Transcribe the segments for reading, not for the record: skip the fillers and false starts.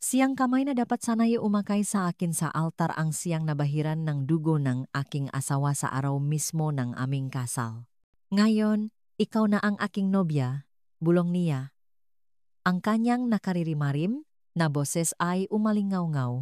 Siyang kamay na dapat sana'y umakay sa akin sa altar ang siyang nabahiran ng dugo ng aking asawa sa araw mismo ng aming kasal. Ngayon, ikaw na ang aking nobya, bulong niya. Ang kanyang nakaririmarim na boses ay umalingaw-ngaw.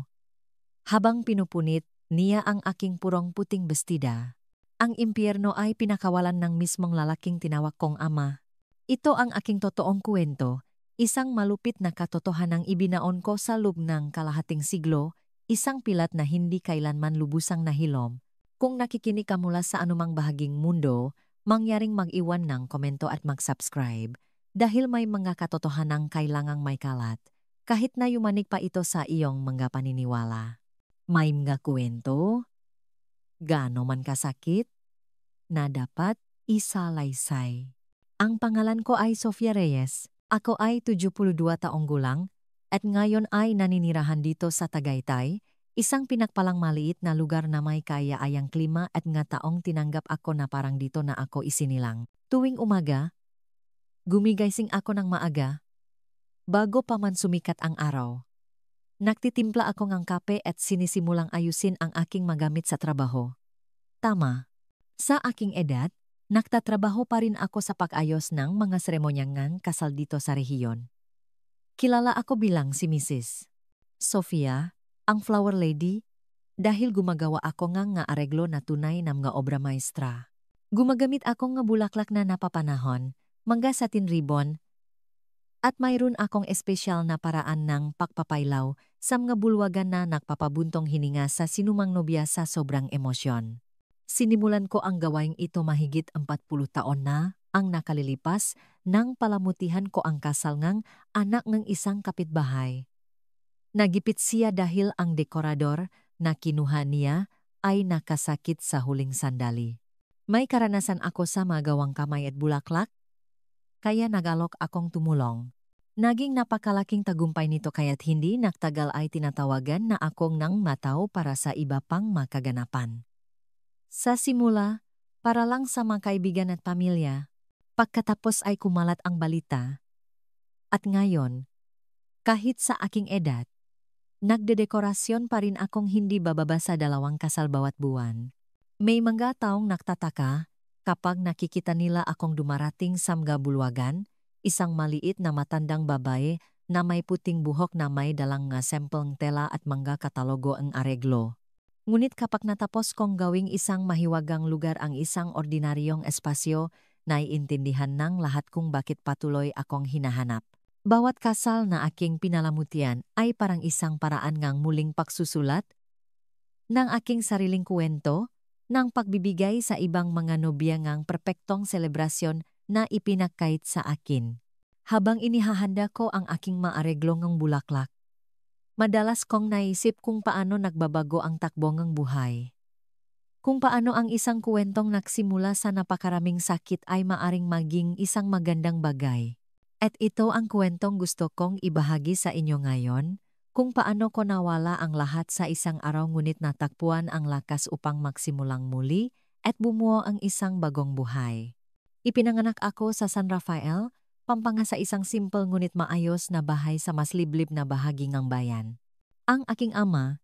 Habang pinupunit niya ang aking purong puting bestida. Ang impyerno ay pinakawalan ng mismong lalaking tinawag kong ama. Ito ang aking totoong kwento. Isang malupit na katotohanang ibinaon ko sa loob ng kalahating siglo, isang pilat na hindi kailanman lubusang nahilom. Kung nakikinig ka mula sa anumang bahaging mundo, mangyaring mag-iwan ng komento at mag-subscribe dahil may mga katotohanang kailangang may kalat, kahit na yumanig pa ito sa iyong mga paniniwala. May mga kwento, gaano man kasakit, na dapat isalaysay. Ang pangalan ko ay Sofia Reyes. Ako ay 72 taong gulang at ngayon ay naninirahan dito sa Tagaytay, isang pinakpalang maliit na lugar na may kaya-ayang klima at nga taong tinanggap ako na parang dito na ako isinilang. Tuwing umaga, gumigising ako ng maaga, bago pa man sumikat ang araw. Nagtitimpla ako ng kape at sinisimulang ayusin ang aking magamit sa trabaho. Tama. Sa aking edad, nagtatrabaho pa rin ako sa pag-ayos ng mga seremonyang ngang kasal dito sa rehiyon. Kilala ako bilang si Mrs. Sofia, ang flower lady, dahil gumagawa ako nga areglo na tunay na mga obra maestra. Gumagamit ako nga bulaklak na napapanahon, mga satin ribbon, at mayroon akong espesyal na paraan ng pagpapailaw sa mga bulwagan na nagpapabuntong hininga sa sinumang nobya sa sobrang emosyon. Sinimulan ko ang gawaing ito mahigit 40 taon na ang nakalilipas nang palamutihan ko ang kasal ngang anak ng isang kapitbahay. Nagipit siya dahil ang dekorador na kinuha niya ay nakasakit sa huling sandali. May karanasan ako sa magawang kamay at bulaklak, kaya nagalok akong tumulong. Naging napakalaking tagumpay nito kaya't hindi nagtagal ay tinatawagan na akong nang mataw para sa iba pang makaganapan. Sa simula, para lang sa mga kaibigan at pamilya, pagkatapos ay kumalat ang balita. At ngayon, kahit sa aking edad, nagdedekorasyon pa rin akong hindi bababa sa 2 kasal bawat buwan. May mga taong nagtataka kapag nakikita nila akong dumarating sa mga bulwagan, isang maliit na matandang babae na may puting buhok na may dalang nga sampleng tela at mga katalogo ang areglo. Ngunit kapag natapos kong gawing isang mahiwagang lugar ang isang ordinaryong espasyo, naiintindihan ng lahat kung bakit patuloy akong hinahanap. Bawat kasal na aking pinalamutian ay parang isang paraan ngang muling pagsusulat ng aking sariling kwento, ng pagbibigay sa ibang mga nobya ngang perpektong selebrasyon na ipinakait sa akin. Habang inihahanda ko ang aking maareglo ngang bulaklak, madalas kong naisip kung paano nagbabago ang takbo ng buhay. Kung paano ang isang kwentong nagsimula sa napakaraming sakit ay maaring maging isang magandang bagay. At ito ang kwentong gusto kong ibahagi sa inyo ngayon, kung paano ko nawala ang lahat sa isang araw ngunit natakpuan ang lakas upang magsimulang muli at bumuo ang isang bagong buhay. Ipinanganak ako sa San Rafael, Pampanga sa isang simple ngunit maayos na bahay sa mas liblib na bahagi ng bayan. Ang aking ama,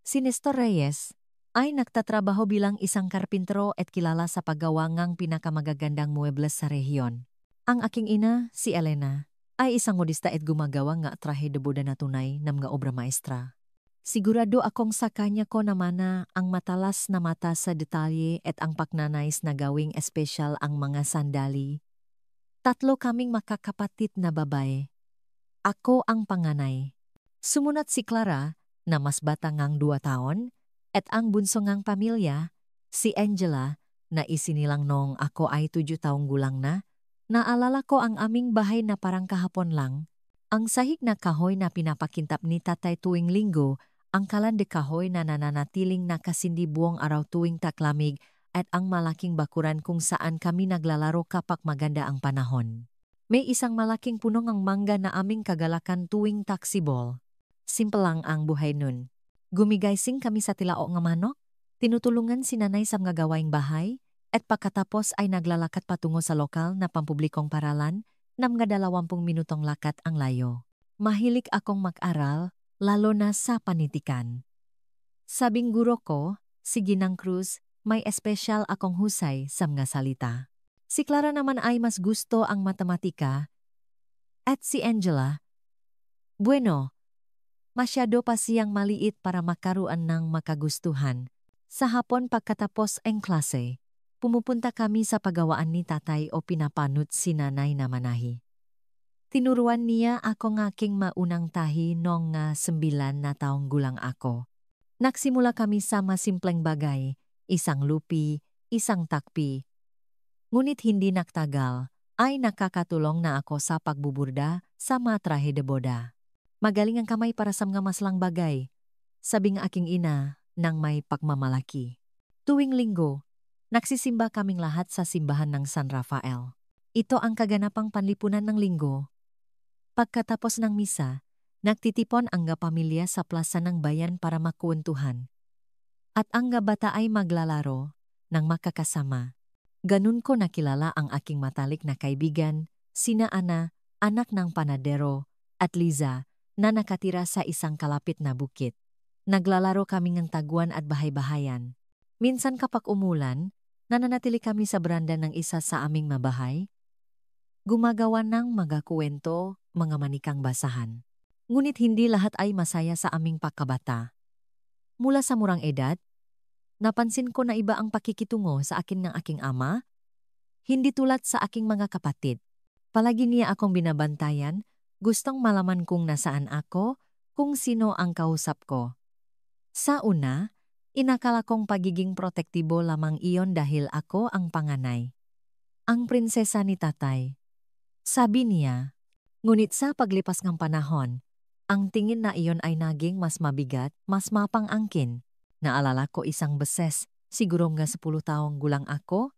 si Nestor Reyes, ay nagtatrabaho bilang isang karpintero at kilala sa paggawa ng pinakamagagandang muebles sa rehiyon. Ang aking ina, si Elena, ay isang modista at gumagawa nga trahe de boda na tunay ng mga obra maestra. Sigurado akong sa kanya ko naman na ang matalas na mata sa detalye at ang pagnanais na gawing espesyal ang mga sandali. 3 kaming makakapatid na babae. Ako ang panganay. Sumunod si Clara, na mas bata ngang 2 taon, at ang bunso ngang pamilya, si Angela, na isinilang noong ako ay 7 taong gulang na. Naalala ko ang aming bahay na parang kahapon lang. Ang sahig na kahoy na pinapakintap ni tatay tuwing linggo, ang kalan de kahoy na nananatiling nakasindi buong araw tuwing taklamig, at ang malaking bakuran kung saan kami naglalaro kapag maganda ang panahon. May isang malaking puno ng mangga na aming kagalakan tuwing taksibol. Simple lang ang buhay nun. Gumigising kami sa tilao nga manok, tinutulungan si nanay sa mga gawaing bahay, at pagkatapos ay naglalakad patungo sa lokal na pampublikong paralan na mga 20 minutong lakat ang layo. Mahilig akong mag-aral, lalo na sa panitikan. Sabing guro ko, si Ginang Cruz, may espesyal akong husay sa mga salita. Si Clara naman ay mas gusto ang matematika, at si Angela, bueno, masyado pa siyang maliit para makaruan ng makagustuhan. Sa hapon pagkatapos ang klase, pumupunta kami sa pagawaan ni tatay o pinapanot si nanay na manahi. Tinuruan niya ako ng aking maunang tahi noong 9 na taong gulang ako. Nagsimula kami sa masimpleng bagay, isang lupi, isang takpi. Ngunit hindi nagtagal, ay nakakatulong na ako sa pagbuburda sa mga trahe de boda. Magaling ang kamay para sa mga maslang bagay, sabi ng aking ina nang may pagmamalaki. Tuwing linggo, nagsisimba kaming lahat sa simbahan ng San Rafael. Ito ang kaganapang panlipunan ng linggo. Pagkatapos ng misa, nagtitipon ang pamilya sa plaza ng bayan para makwentuhan. At ang bata ay maglalaro ng makakasama. Ganun ko nakilala ang aking matalik na kaibigan, sina Ana, anak ng panadero, at Liza, na nakatira sa isang kalapit na bukit. Naglalaro kami ng taguan at bahay-bahayan. Minsan kapag umulan, nananatili kami sa beranda ng isa sa aming mabahay. Gumagawa ng mga kuwento, mga manikang basahan. Ngunit hindi lahat ay masaya sa aming pagkabata. Mula sa murang edad, napansin ko na iba ang pakikitungo sa akin ng aking ama, hindi tulad sa aking mga kapatid. Palagi niya akong binabantayan, gustong malaman kung nasaan ako, kung sino ang kausap ko. Sa una, inakala kong pagiging protektibo lamang iyon dahil ako ang panganay. Ang prinsesa ni tatay. Sabi niya, ngunit sa paglipas ng panahon, ang tingin na iyon ay naging mas mabigat, mas mapang-angkin. Naalala ko isang beses, siguro nga 10 taong gulang ako,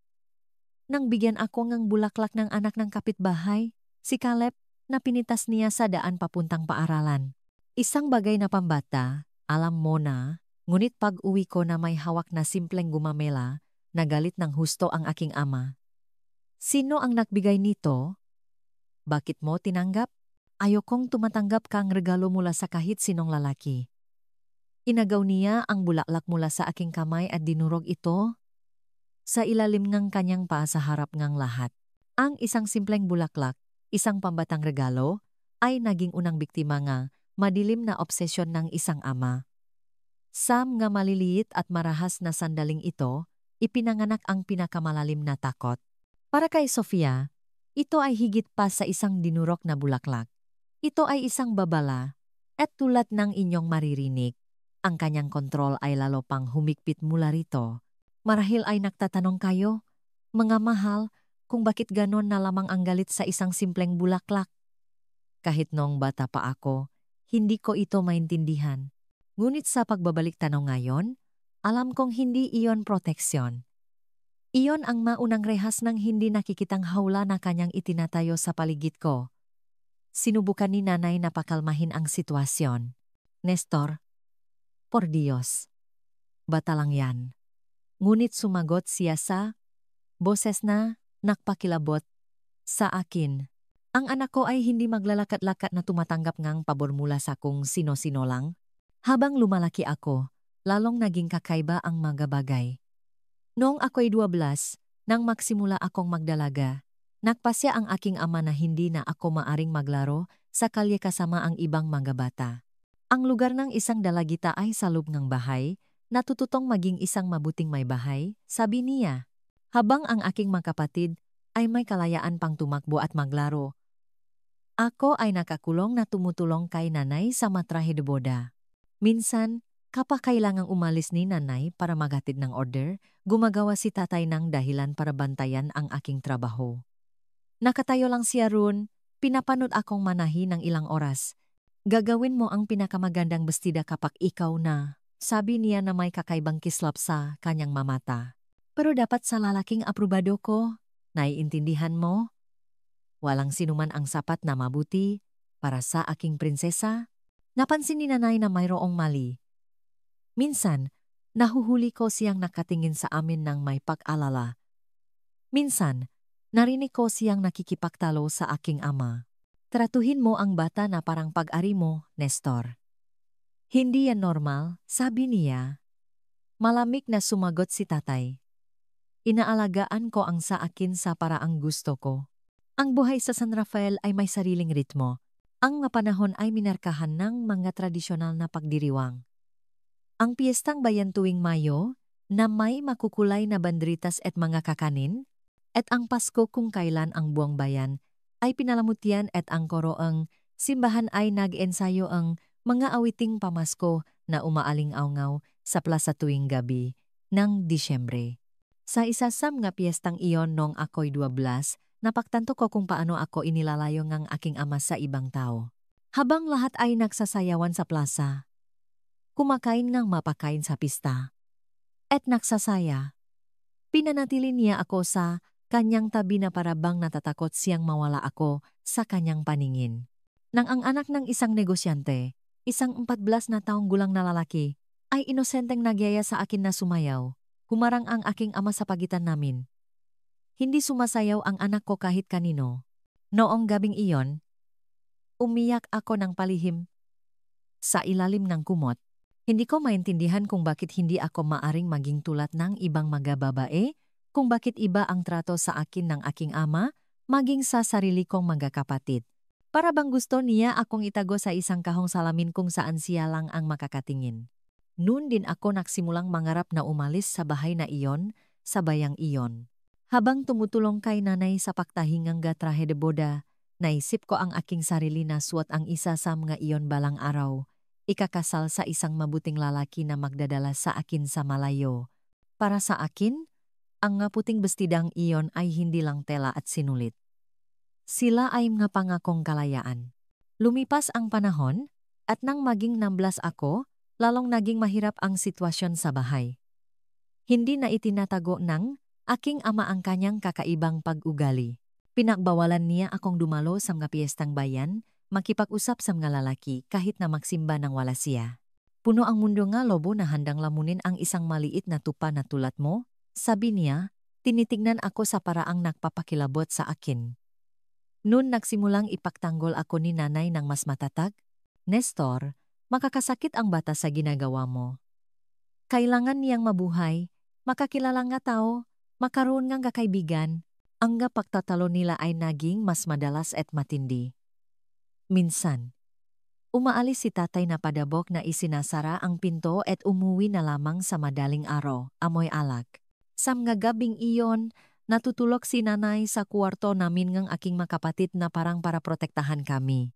nang bigyan ako ng bulaklak ng anak ng kapitbahay, si Caleb, na pinitas niya sa daan papuntang paaralan. Isang bagay na pambata, alam mo na, ngunit pag-uwi ko na may hawak na simpleng gumamela, nagalit ng husto ang aking ama. Sino ang nagbigay nito? Bakit mo tinanggap? Ayokong tumatanggap kang regalo mula sa kahit sinong lalaki. Inagaw niya ang bulaklak mula sa aking kamay at dinurog ito sa ilalim ng kanyang paa sa harap ng lahat. Ang isang simpleng bulaklak, isang pambatang regalo, ay naging unang biktima ng madilim na obsesyon ng isang ama. Sa mga maliliit at marahas na sandaling ito, ipinanganak ang pinakamalalim na takot. Para kay Sofia, ito ay higit pa sa isang dinurok na bulaklak. Ito ay isang babala, at tulad ng inyong maririnig, ang kanyang kontrol ay lalo pang humigpit mula rito. Marahil ay nagtatanong kayo, mga mahal, kung bakit ganon na lamang ang galit sa isang simpleng bulaklak. Kahit noong bata pa ako, hindi ko ito maintindihan. Ngunit sa pagbabalik tanaw ngayon, alam kong hindi iyon proteksyon. Iyon ang maunang rehas ng hindi nakikitang hawla na kanyang itinatayo sa paligid ko. Sinubukan ni nanay na pakalmahin ang sitwasyon. Nestor, por Dios, bata lang yan. Ngunit sumagot siya sa boses na nakpakilabot sa akin. Ang anak ko ay hindi maglalakat-lakat na tumatanggap ngang pabor mula sa kung sino-sino lang. Habang lumalaki ako, lalong naging kakaiba ang mga bagay. Noong ako'y 12, nang magsimula akong magdalaga, nagpasya ang aking ama na hindi na ako maaring maglaro sa kalye kasama ang ibang mga bata. Ang lugar ng isang dalagita ay sa loob ng bahay, natututong maging isang mabuting may bahay, sabi niya. Habang ang aking mga kapatid ay may kalayaan pang tumakbo at maglaro. Ako ay nakakulong na tumutulong kay nanay sa matrahe de boda. Minsan, kapag kailangang umalis ni nanay para maghatid ng order, gumagawa si tatay ng dahilan para bantayan ang aking trabaho. Nakatayo lang siya roon, pinapanood akong manahi ng ilang oras. Gagawin mo ang pinakamagandang bestida kapag ikaw na, sabi niya na may kakaibang kislap sa kanyang mamata. Pero dapat sa lalaking aprobado ko, naiintindihan mo? Walang sinuman ang sapat na mabuti para sa aking prinsesa. Napansin ni nanay na mayroong mali. Minsan, nahuhuli ko siyang nakatingin sa amin ng may pag-alala. Minsan, narinig ko siyang nakikipagtalo sa aking ama. Tratuhin mo ang bata na parang pag-ari mo, Nestor. Hindi yan normal, sabi niya. Malamig na sumagot si tatay. Inaalagaan ko ang sa akin sa paraang gusto ko. Ang buhay sa San Rafael ay may sariling ritmo. Ang mga panahon ay minarkahan ng mga tradisyonal na pagdiriwang. Ang piyestang bayan tuwing Mayo, na may makukulay na banderitas at mga kakanin, at ang Pasko kung kailan ang buong bayan, ay pinalamutian at ang koroang simbahan ay nag-ensayo ang mga awiting pamasko na umaaling-awngaw sa plaza tuwing gabi ng Disyembre. Sa isa sa mga piyestang iyon nung ako'y 12, napagtanto ko kung paano ako inilalayo ng aking ama sa ibang tao. Habang lahat ay nagsasayawan sa plaza, kumakain ng mapakain sa pista, at nagsasaya. Pinanatili niya ako sa kanyang tabi na parabang natatakot siyang mawala ako sa kanyang paningin. Nang ang anak ng isang negosyante, isang 14 na taong gulang na lalaki, ay inosenteng nagyaya sa akin na sumayaw, humarang ang aking ama sa pagitan namin. Hindi sumasayaw ang anak ko kahit kanino. Noong gabing iyon, umiyak ako ng palihim sa ilalim ng kumot. Hindi ko maintindihan kung bakit hindi ako maaring maging tulad ng ibang mga babae, kung bakit iba ang trato sa akin ng aking ama, maging sa sarili kong mga kapatid. Para bang gusto niya akong itago sa isang kahong salamin kung saan siya lang ang makakatingin. Noon din ako nagsimulang mangarap na umalis sa bahay na iyon, sa bayang iyon. Habang tumutulong kay nanay sa pagtahingang trahe de boda, naisip ko ang aking sarili na suot ang isa sa mga iyon balang araw, ikakasal sa isang mabuting lalaki na magdadala sa akin sa malayo. Para sa akin, ang nga puting bestidang iyon ay hindi lang tela at sinulit. Sila ay mga pangakong kalayaan. Lumipas ang panahon, at nang maging 16 ako, lalong naging mahirap ang sitwasyon sa bahay. Hindi na itinatago ng aking ama ang kanyang kakaibang pag-ugali. Pinakbawalan niya akong dumalo sa mga piyestang bayan, makipag-usap sa mga lalaki kahit na magsimba nang wala siya. Puno ang mundo nga lobo na handang lamunin ang isang maliit na tupa na tulad mo, sabi niya, tinitignan ako sa paraang nagpapakilabot sa akin. Noon nagsimulang ipagtanggol ako ni nanay ng mas matatag, Nestor, makakasakit ang bata sa ginagawa mo. Kailangan niyang mabuhay, makakilala nga tao, makaroon nga kaibigan, ang nga pagtatalo nila ay naging mas madalas at matindi. Minsan, umaalis si tatay na padabok na isinasara ang pinto at umuwi na lamang sa madaling araw, amoy alak. Sa mga gabing iyon, natutulog si nanay sa kwarto namin ng aking makapatid na parang para protektahan kami.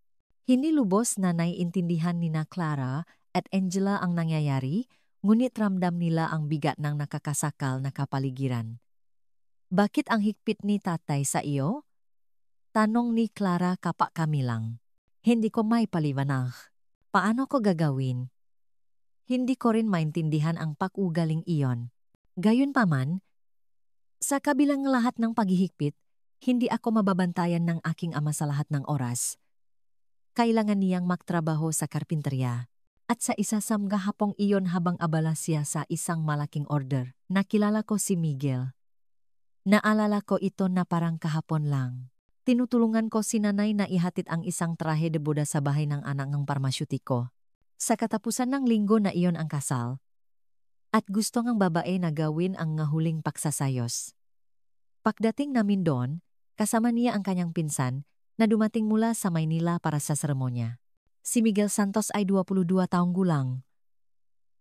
Hindi lubos na naiintindihan ni na Clara at Angela ang nangyayari, ngunit ramdam nila ang bigat ng nakakasakal na kapaligiran. Bakit ang higpit ni tatay sa iyo? Tanong ni Clara kapak kami lang. Hindi ko may paliwanag. Paano ko gagawin? Hindi ko rin maintindihan ang pag-ugaling iyon. Gayunpaman, sa kabilang lahat ng paghihigpit, hindi ako mababantayan ng aking ama sa lahat ng oras. Kailangan niyang magtrabaho sa karpinterya. At sa isa sa mga hapong iyon habang abala siya sa isang malaking order, nakilala ko si Miguel. Naalala ko ito na parang kahapon lang. Tinutulungan ko si nanay na ihatid ang isang trahe de boda sa bahay ng anak ng parmasyutiko. Sa katapusan ng linggo na iyon ang kasal. At gusto ng babae na gawin ang huling pagsasayos. Pagdating namin doon, kasama niya ang kanyang pinsan na dumating mula sa Maynila para sa seremonya. Si Miguel Santos ay 22 taong gulang.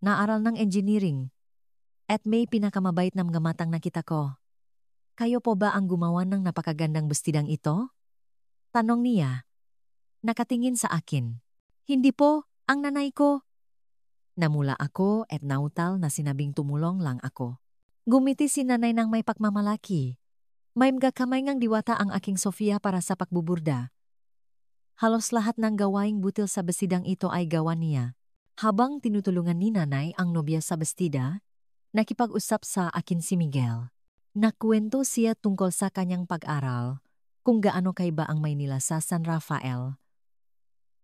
Naaral ng engineering. At may pinakamabait na mga matang nakita ko. Kayo po ba ang gumawa ng napakagandang bestidang ito? Tanong niya. Nakatingin sa akin. Hindi po, ang nanay ko. Namula ako at nautal na sinabing tumulong lang ako. Gumiti si nanay ng may pagmamalaki. May mga kamay ngang diwata ang aking Sofia para sa pagbuburda. Halos lahat ng gawaing butil sa bestidang ito ay gawa niya. Habang tinutulungan ni nanay ang nobya sa bestida, nakipag-usap sa akin si Miguel. Nakwento siya tungkol sa kanyang pag-aral, kung gaano kaiba ang Maynila sa San Rafael.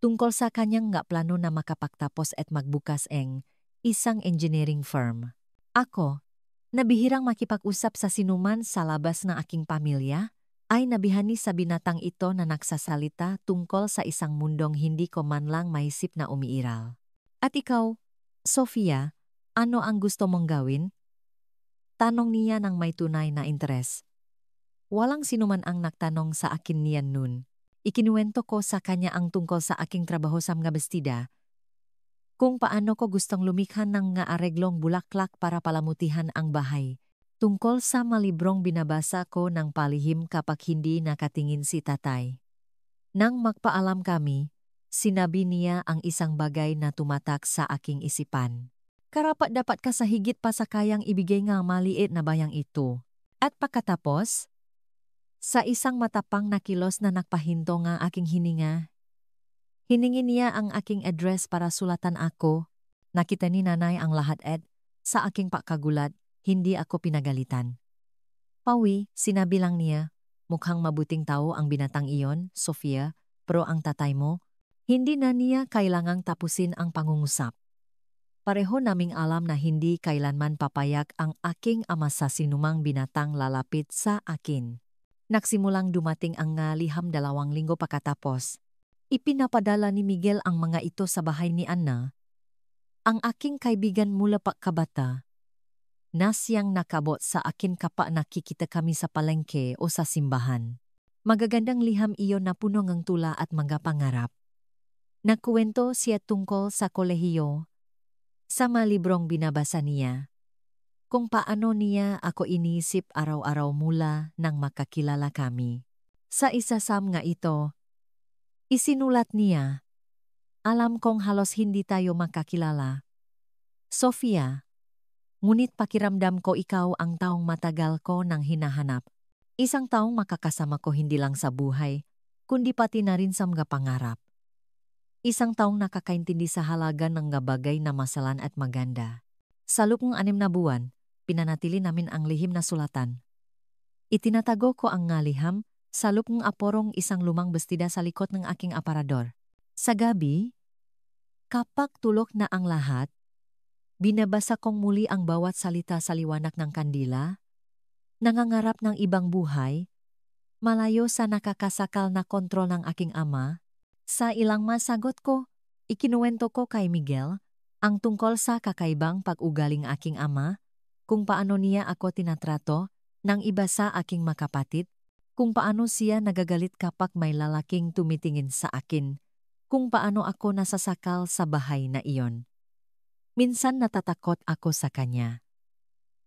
Tungkol sa kanyang nga plano na makapagtapos at magbukas ng isang engineering firm. Ako, nabihirang makipag-usap sa sinuman sa labas ng aking pamilya, ay nabihani sa binatang ito na nagsasalita tungkol sa isang mundong hindi ko man lang maisip na umiiral. At ikaw, Sofia, ano ang gusto mong gawin? Tanong niya ng may tunay na interes. Walang sinuman ang nagtanong sa akin niyan nun. Ikinuwento ko sa kanya ang tungkol sa aking trabaho sa mga bestida, kung paano ko gustong lumikha ng nga areglong bulaklak para palamutihan ang bahay. Tungkol sa malibrong binabasa ko ng palihim kapag hindi nakatingin si tatay. Nang magpaalam kami, sinabi niya ang isang bagay na tumatak sa aking isipan. Karapat-dapat ka sa higit pa sa kayang ibigay nga maliit na bayang ito. At pagkatapos, sa isang matapang na kilos na nagpahinto nga aking hininga, hiningi niya ang aking address para sulatan ako. Nakita ni nanay ang lahat sa aking pagkagulat, hindi ako pinagalitan. Pawi, sinabi lang niya, mukhang mabuting tao ang binatang iyon, Sofia, pero ang tatay mo, hindi na niya kailangang tapusin ang pangungusap. Pareho naming alam na hindi kailanman papayag ang aking ama sa sinumang binatang lalapit sa akin. Nagsimulang dumating ang liham 2 linggo pagkatapos. Ipinapadala ni Miguel ang mga ito sa bahay ni Anna, ang aking kaibigan mula pagkabata, na siyang nakabot sa akin kapag nakikita kami sa palengke o sa simbahan. Magagandang liham iyon na puno ng tula at mga pangarap. Nagkuwento siya tungkol sa kolehiyo, sa mga librong binabasa niya, kung paano niya ako iniisip araw-araw mula nang makakilala kami. Sa isa sa mga ito, isinulat niya, alam kong halos hindi tayo makakilala, Sofia, ngunit pakiramdam ko ikaw ang taong matagal ko nang hinahanap. Isang taong makakasama ko hindi lang sa buhay, kundi pati na rin sa mga pangarap. Isang taong nakakaintindi sa halaga ng mga bagay na masalan at maganda. Sa loob ng 6 na buwan, pinanatili namin ang lihim na sulatan. Itinatago ko ang liham sa loob ng aporong isang lumang bestida sa likod ng aking aparador. Sa gabi, kapag tulog na ang lahat, binabasa kong muli ang bawat salita sa liwanag ng kandila, nangangarap ng ibang buhay, malayo sa nakakasakal na kontrol ng aking ama. Sa ilang masagot ko, ikinuwento ko kay Miguel ang tungkol sa kakaibang pag-ugaling aking ama, kung paano niya ako tinatrato ng iba sa aking makapatid, kung paano siya nagagalit kapag may lalaking tumitingin sa akin, kung paano ako nasasakal sa bahay na iyon. Minsan natatakot ako sa kanya.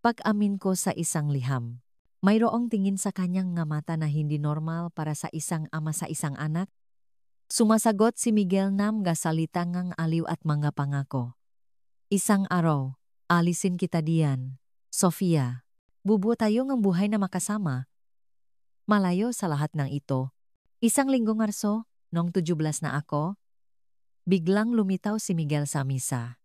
Pag-amin ko sa isang liham, mayroong tingin sa kanyang nga mata na hindi normal para sa isang ama sa isang anak. Sumasagot si Miguel nam gasalita ngang aliw at mga pangako. Isang araw, alisin kita diyan, Sofia. Bubuo tayo ng buhay na makasama. Malayo sa lahat ng ito. Isang linggo Marso, noong 17 na ako, biglang lumitaw si Miguel sa misa.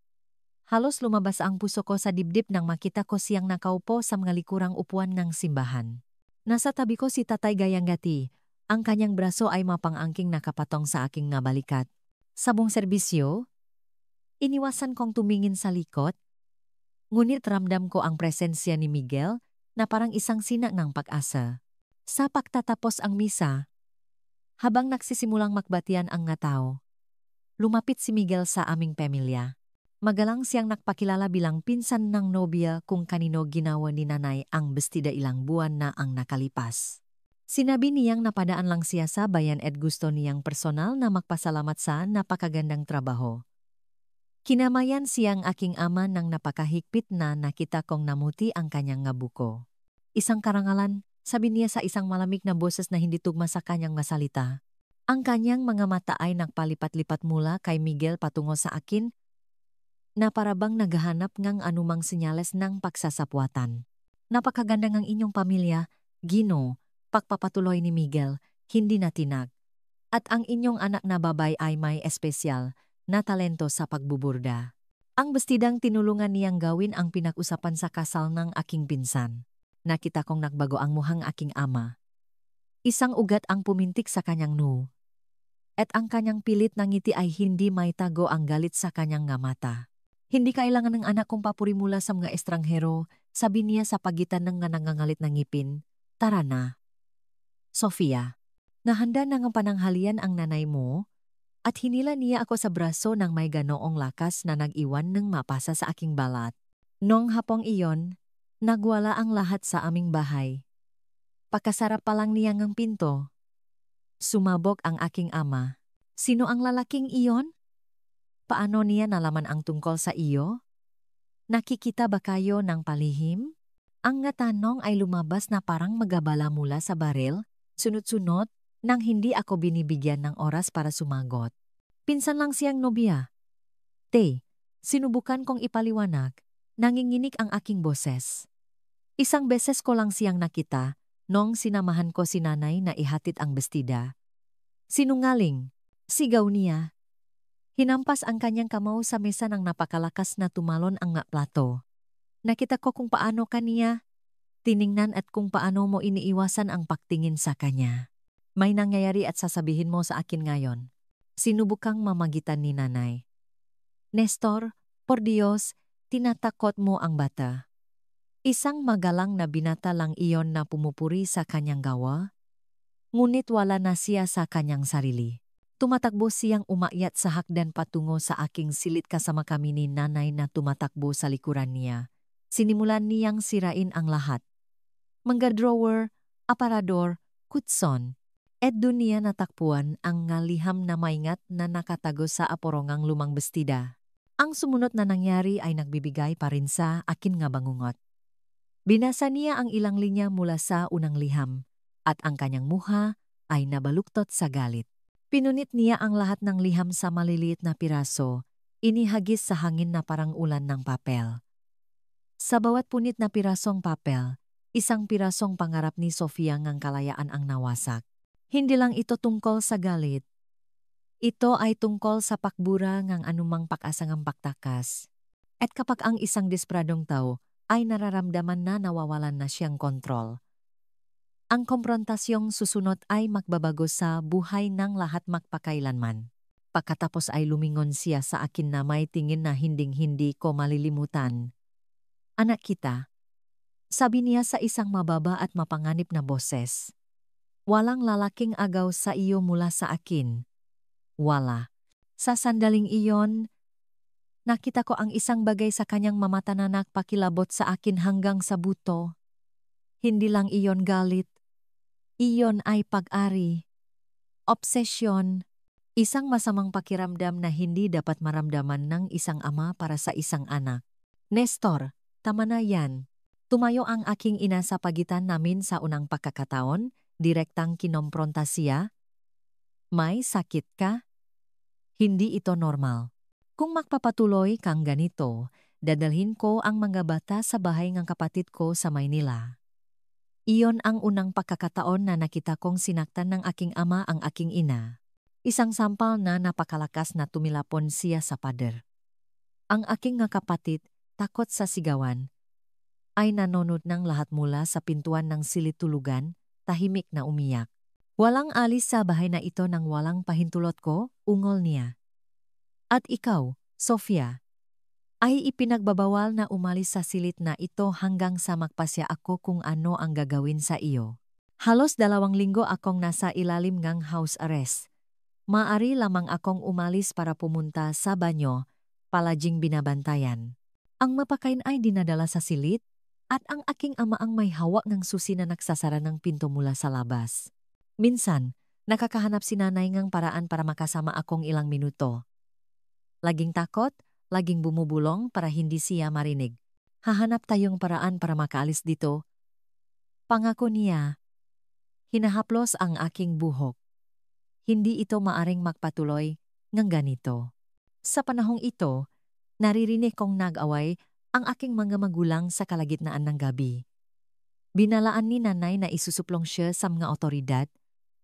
Halos lumabas ang puso ko sa dibdib nang makita ko siyang nakaupo sa mga likurang upuan ng simbahan. Nasa tabi ko si Tatay Gayangati. Ang kanyang braso ay mapang-angking nakapatong sa aking nga balikat. Sa buong serbisyo, iniwasan kong tumingin sa likod, ngunit ramdam ko ang presensya ni Miguel na parang isang sina ng pag-asa. Sa pagtatapos ang misa, habang nagsisimulang magbatian ang nga tao, lumapit si Miguel sa aming pamilya. Magalang siyang nagpakilala bilang pinsan ng nobya kung kanino ginawa ni nanay ang bestida ilang buwan na ang nakalipas. Sinabi niyang napadaan lang siya sa bayan at gusto niyang personal na magpasalamat sa napakagandang trabaho. Kinamayan siyang aking ama nang napakahigpit na nakita kong namuti ang kanyang nga buko. Isang karangalan, sabi niya sa isang malamig na boses na hindi tugma sa kanyang masalita. Ang kanyang mga mata ay nagpalipat-lipat mula kay Miguel patungo sa akin, na parabang naghahanap ngang anumang senyales ng pagsasapwatan. Napakaganda ng inyong pamilya, Gino, pagpapatuloy ni Miguel, hindi natinag. At ang inyong anak na babay ay may espesyal na talento sa pagbuburda. Ang bestidang tinulungan niyang gawin ang pinag-usapan sa kasal ng aking pinsan. Nakita kong nagbago ang muhang aking ama. Isang ugat ang pumintik sa kanyang noo. At ang kanyang pilit na ngiti ay hindi may tago ang galit sa kanyang nga mata. Hindi kailangan ng anak kong papuri mula sa mga estranghero, sabi niya sa pagitan ng nangangalit na ngipin. Tara na. Sofia, nahanda na ng pananghalian ang nanay mo at hinila niya ako sa braso ng may ganoong lakas na nag-iwan ng mapasa sa aking balat. Noong hapong iyon, nagwala ang lahat sa aming bahay. Pakasarap pa lang niya ng pinto. Sumabog ang aking ama. Sino ang lalaking iyon? Paano niya nalaman ang tungkol sa iyo? Nakikita ba kayo ng palihim? Ang nga tanong ay lumabas na parang magabala mula sa baril, sunod-sunod, nang hindi ako binibigyan ng oras para sumagot. Pinsan lang siyang nobya. Sinubukan kong ipaliwanag, nanginginig ang aking boses. Isang beses ko lang siyang nakita, noong sinamahan ko si nanay na ihatid ang bestida. Sinungaling, sigaw niya. Hinampas ang kanyang kamao sa mesa ng napakalakas na tumalon ang nga plato. Nakita ko kung paano kaniya tiningnan at kung paano mo iniiwasan ang pagtingin sa kanya. May nangyayari at sasabihin mo sa akin ngayon. Sinubukang mamagitan ni nanay. Nestor, por Diyos, tinatakot mo ang bata. Isang magalang na binata lang iyon na pumupuri sa kanyang gawa. Ngunit wala na siya sa kanyang sarili. Tumatakbo siyang umakyat sa hakdan patungo sa aking silid kasama kami ni nanay na tumatakbo sa likuran niya. Sinimulan niyang sirain ang lahat. Mangga drawer, aparador, kutson. At doon niya natakpuan ang ngaliham na maingat na nakatago sa aporongang lumang bestida. Ang sumunod na nangyari ay nagbibigay pa rin sa akin nga bangungot. Binasa niya ang ilang linya mula sa unang liham at ang kanyang muha ay nabaluktot sa galit. Pinunit niya ang lahat ng liham sa maliliit na piraso, inihagis sa hangin na parang ulan ng papel. Sa bawat punit na pirasong papel, isang pirasong pangarap ni Sofia ngang kalayaan ang nawasak. Hindi lang ito tungkol sa galit. Ito ay tungkol sa pakbura ngang anumang pag-asangang paktakas. At kapag ang isang despradong tao ay nararamdaman na nawawalan na siyang kontrol, ang komprontasyong susunod ay magbabago sa buhay ng lahat magpakailanman. Pagkatapos ay lumingon siya sa akin na may tingin na hinding-hindi ko malilimutan. Anak kita, sabi niya sa isang mababa at mapanganib na boses. Walang lalaking agaw sa iyo mula sa akin. Wala. Sa sandaling iyon, nakita ko ang isang bagay sa kanyang mamata na nagpakilabot sa akin hanggang sa buto. Hindi lang iyon galit. Iyon ay pag-ari. Obsesyon. Isang masamang pakiramdam na hindi dapat maramdaman ng isang ama para sa isang anak. Nestor, tama na yan. Tumayo ang aking ina sa pagitan namin sa unang pagkakataon, direktang kinompronta siya. May sakit ka? Hindi ito normal. Kung magpapatuloy kang ganito, dadalhin ko ang mga bata sa bahay ng kapatid ko sa Maynila. Iyon ang unang pagkakataon na nakita kong sinaktan ng aking ama ang aking ina. Isang sampal na napakalakas na tumilapon siya sa pader. Ang aking nga kapatid, takot sa sigawan, ay nanonod ng lahat mula sa pintuan ng silid-tulugan, tahimik na umiyak. Walang alis sa bahay na ito nang walang pahintulot ko, ungol niya. At ikaw, Sofia, ay ipinagbabawal na umalis sa silid na ito hanggang sa magpasya ako kung ano ang gagawin sa iyo. Halos 2 linggo akong nasa ilalim ng house arrest. Maari lamang akong umalis para pumunta sa banyo, palaging binabantayan. Ang mapakain ay dinadala sa silid, at ang aking ama ang may hawak ng susi na nagsasara ng pinto mula sa labas. Minsan, nakakahanap si nanay ng paraan para makasama akong ilang minuto. Laging takot, laging bumubulong para hindi siya marinig. Hahanap tayong paraan para makaalis dito. Pangako niya. Hinahaplos ang aking buhok. Hindi ito maaring magpatuloy ng ganito. Sa panahong ito, naririnig kong nag-away ang aking mga magulang sa kalagitnaan ng gabi. Binalaan ni nanay na isusuplong siya sa mga otoridad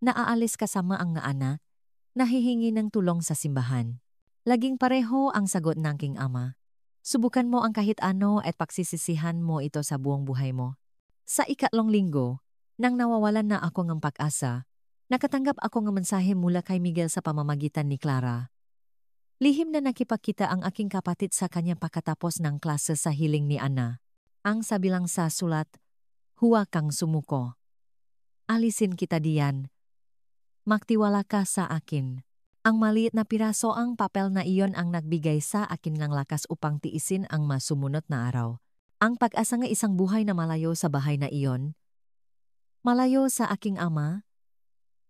na aalis kasama ang nga anak, nahihingi ng tulong sa simbahan. Laging pareho ang sagot ng aking ama. Subukan mo ang kahit ano at pagsisisihan mo ito sa buong buhay mo. Sa 3 linggo, nang nawawalan na ako ng pag-asa, nakatanggap ako ng mensahe mula kay Miguel sa pamamagitan ni Clara. Lihim na nakipagkita ang aking kapatid sa kanya pagkatapos ng klase sa hiling ni Ana. Ang sabi lang sa sulat, huwag kang sumuko. alisin kita diyan. Magtiwala ka sa akin. Ang maliit na piraso ang papel na iyon ang nagbigay sa akin ng lakas upang tiisin ang masumunod na araw. Ang pag-asa nga isang buhay na malayo sa bahay na iyon. Malayo sa aking ama.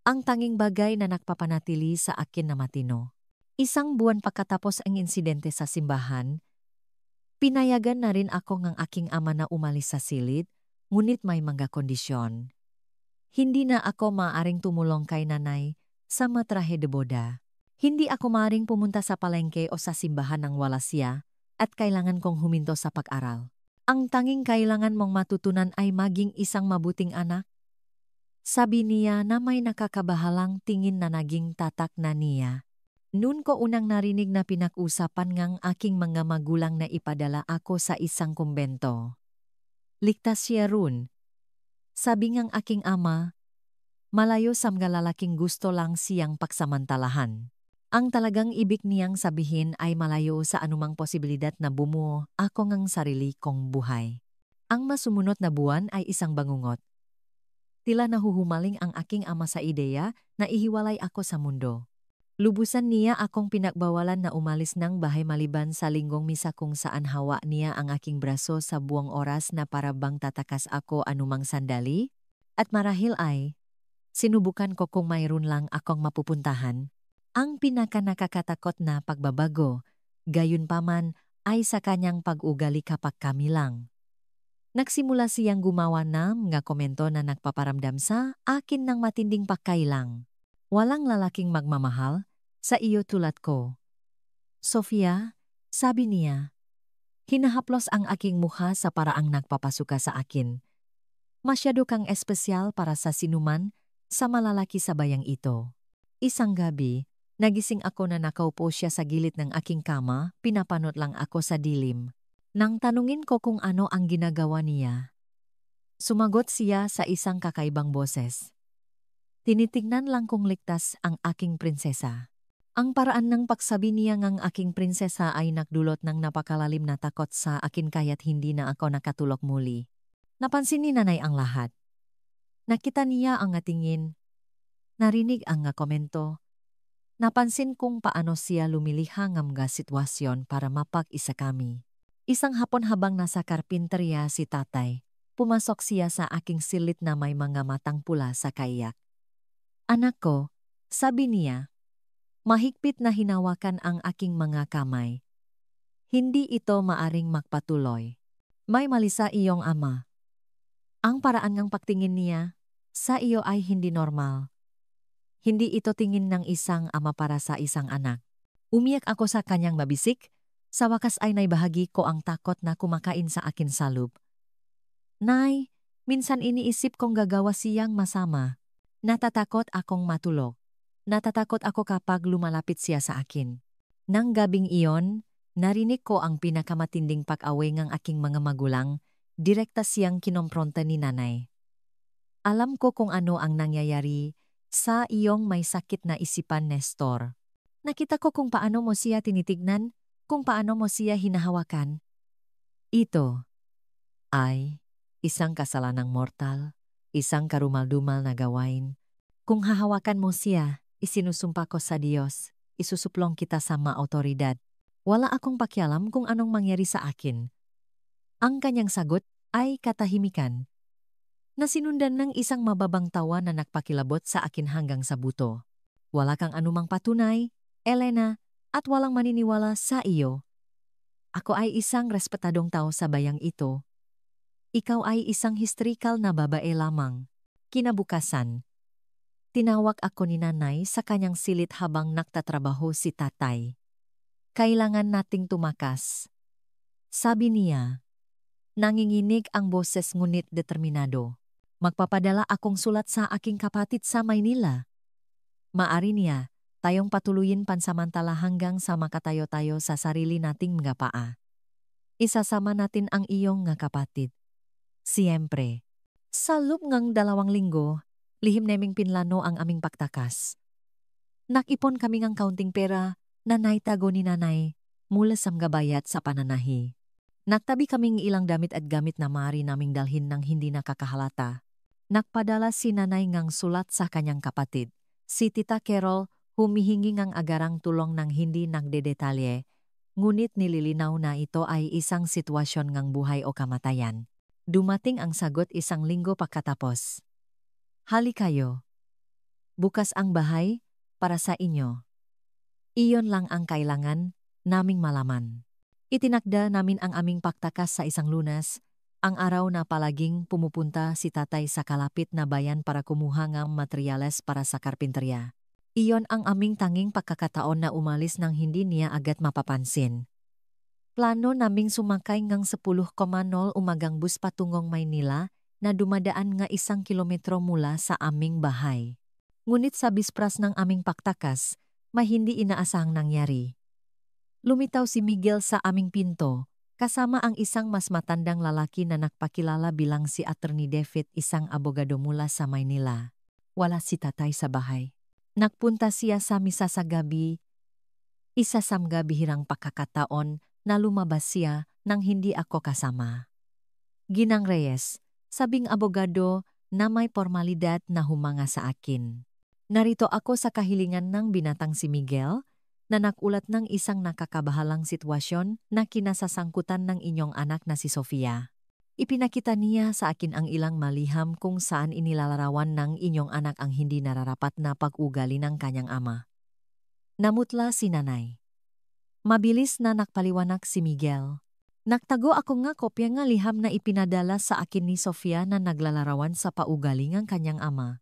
Ang tanging bagay na nagpapanatili sa akin na matino. Isang buwan pagkatapos ang insidente sa simbahan, pinayagan na rin ako ng aking ama na umalis sa silid, ngunit may mga kondisyon. Hindi na ako maaaring tumulong kay nanay sa matrahe de boda. Hindi ako maaaring pumunta sa palengke o sa simbahan ng wala siya at kailangan kong huminto sa pag-aral. Ang tanging kailangan mong matutunan ay maging isang mabuting anak. Sabi niya na may nakakabahalang tingin na naging tatak na niya. Noon ko unang narinig na pinag-usapan ngang aking mga magulang na ipadala ako sa isang kumbento. Ligtas siya roon. Sabi ngang aking ama, malayo sa mga lalaking gusto lang siyang pagsamantalahan. Ang talagang ibig niyang sabihin ay malayo sa anumang posibilidad na bumuo ako ngang sarili kong buhay. Ang masumunod na buwan ay isang bangungot. Tila nahuhumaling ang aking ama sa ideya na ihiwalay ako sa mundo. Lubusan niya akong pinagbawalan na umalis ng bahay maliban sa linggong misa kung saan hawa niya ang aking braso sa buong oras na para bang tatakas ako anumang sandali. At marahil ay, sinubukan ko kung mayroon lang akong mapupuntahan. Ang pinaka-nakakatakot na pagbabago, gayunpaman ay sa kanyang pag-ugali kapag kami lang. Nagsimula siyang gumawa ng mga komento na nagpaparamdam sa akin ng matinding pagkailang. Walang lalaking magmamahal sa iyo tulad ko. Sofia, sabi niya, hinahaplos ang aking mukha sa paraang nagpapasuka sa akin. Masyado kang espesyal para sa sinuman sa malalaki sa bayang ito. Isang gabi, nagising ako na nakaupo siya sa gilid ng aking kama, pinapanot lang ako sa dilim. Nang tanungin ko kung ano ang ginagawa niya, sumagot siya sa isang kakaibang boses. Tinitignan lang kong ligtas ang aking prinsesa. Ang paraan ng pagsabi niya ngang aking prinsesa ay nagdulot ng napakalalim na takot sa akin kaya't hindi na ako nakatulog muli. Napansin ni nanay ang lahat. Nakita niya ang tingin. Narinig ang komento. Napansin kung paano siya lumiliha ng mga sitwasyon para mapag-isa kami. Isang hapon habang nasa karpinterya si tatay, pumasok siya sa aking silid na may mga matang pula sa kayak. Anak ko, sabi niya, mahigpit na hinawakan ang aking mga kamay. Hindi ito maaring magpatuloy. May mali sa iyong ama. Ang paraan ng pagtingin niya sa iyo ay hindi normal. Hindi ito tingin ng isang ama para sa isang anak. Umiyak ako sa kanyang mabisik, sa wakas ay naibahagi ko ang takot na kumakain sa akin sa loob. Nay, minsan iniisip kong gagawa siyang masama. Natatakot akong matulog. Natatakot ako kapag lumalapit siya sa akin. Nang gabing iyon, narinig ko ang pinakamatinding pag-away ng aking mga magulang, direkta siyang kinompronta ni nanay. Alam ko kung ano ang nangyayari sa iyong may sakit na isipan, Nestor. Nakita ko kung paano mo siya tinitignan, kung paano mo siya hinahawakan. Ito ay isang kasalanang mortal, isang karumal-dumal na gawain. Kung hahawakan mo siya, isinusumpa ko sa Diyos, isusuplong kita sa maautoridad. Wala akong pakialam kung anong mangyari sa akin. Ang kanyang sagot ay katahimikan, na sinundan ng isang mababang tawa na nagpakilabot sa akin hanggang sa buto. Wala kang anumang patunay, Elena, at walang maniniwala sa iyo. Ako ay isang respetadong tao sa bayang ito. Ikaw ay isang historikal na babae lamang. Kinabukasan, tinawag ako ni nanay sa kanyang silid habang nagtatrabaho si tatay. Kailangan nating tumakas. Sabi niya, nanginginig ang boses ngunit determinado. Magpapadala akong sulat sa aking kapatid sa Maynila. Maari niya, tayong patuloyin pansamantala hanggang sa makatayo-tayo sa sarili nating mga paa. Isasama natin ang iyong nga kapatid. Siyempre. Sa loob ngang 2 linggo, lihim naming pinlano ang aming pagtakas. Nakipon kami ngang kaunting pera na naitago ni nanay mula sa mga bayat sa pananahi. Nagtabi kaming ilang damit at gamit na maaari naming dalhin ng hindi nakakahalata. Nakpadala si nanay ngang sulat sa kanyang kapatid. Si Tita Carol humihingi ngang agarang tulong ng hindi nagdedetalye, ngunit nililinaw na ito ay isang sitwasyon ngang buhay o kamatayan. Dumating ang sagot 1 linggo pagkatapos. Hali kayo. Bukas ang bahay para sa inyo. Iyon lang ang kailangan naming malaman. Itinakda namin ang aming pagtakas sa isang Lunes, ang araw na palaging pumupunta si tatay sa kalapit na bayan para kumuha ng materyales para sa karpinterya. Iyon ang aming tanging pagkakataon na umalis nang hindi niya agad mapapansin. Plano naming sumakay ngang 10:00 umagang bus patungong Maynila na dumadaan nga 1 kilometro mula sa aming bahay. Ngunit sa bispras ng aming pagtakas, may hindi inaasahang nangyari. Lumitaw si Miguel sa aming pinto, kasama ang isang mas matandang lalaki na nagpakilala bilang si Attorney David, isang abogado mula sa Maynila. Wala si tatay sa bahay. Nagpunta siya sa misa sa gabi. Isa sa mga bihirang pagkakataon na lumabas siya nang hindi ako kasama. Ginang Reyes, sabing abogado na may formalidad na humanga sa akin. Narito ako sa kahilingan ng binatang si Miguel na nakulat ng isang nakakabahalang sitwasyon na kinasasangkutan ng inyong anak na si Sofia. Ipinakita niya sa akin ang ilang maliham kung saan inilalarawan ng inyong anak ang hindi nararapat na pag-ugali ng kanyang ama. Namutla si nanay. Mabilis na nakpaliwanag si Miguel. Nagtago ako nga kopya nga liham na ipinadala sa akin ni Sofia na naglalarawan sa paugali ng kanyang ama.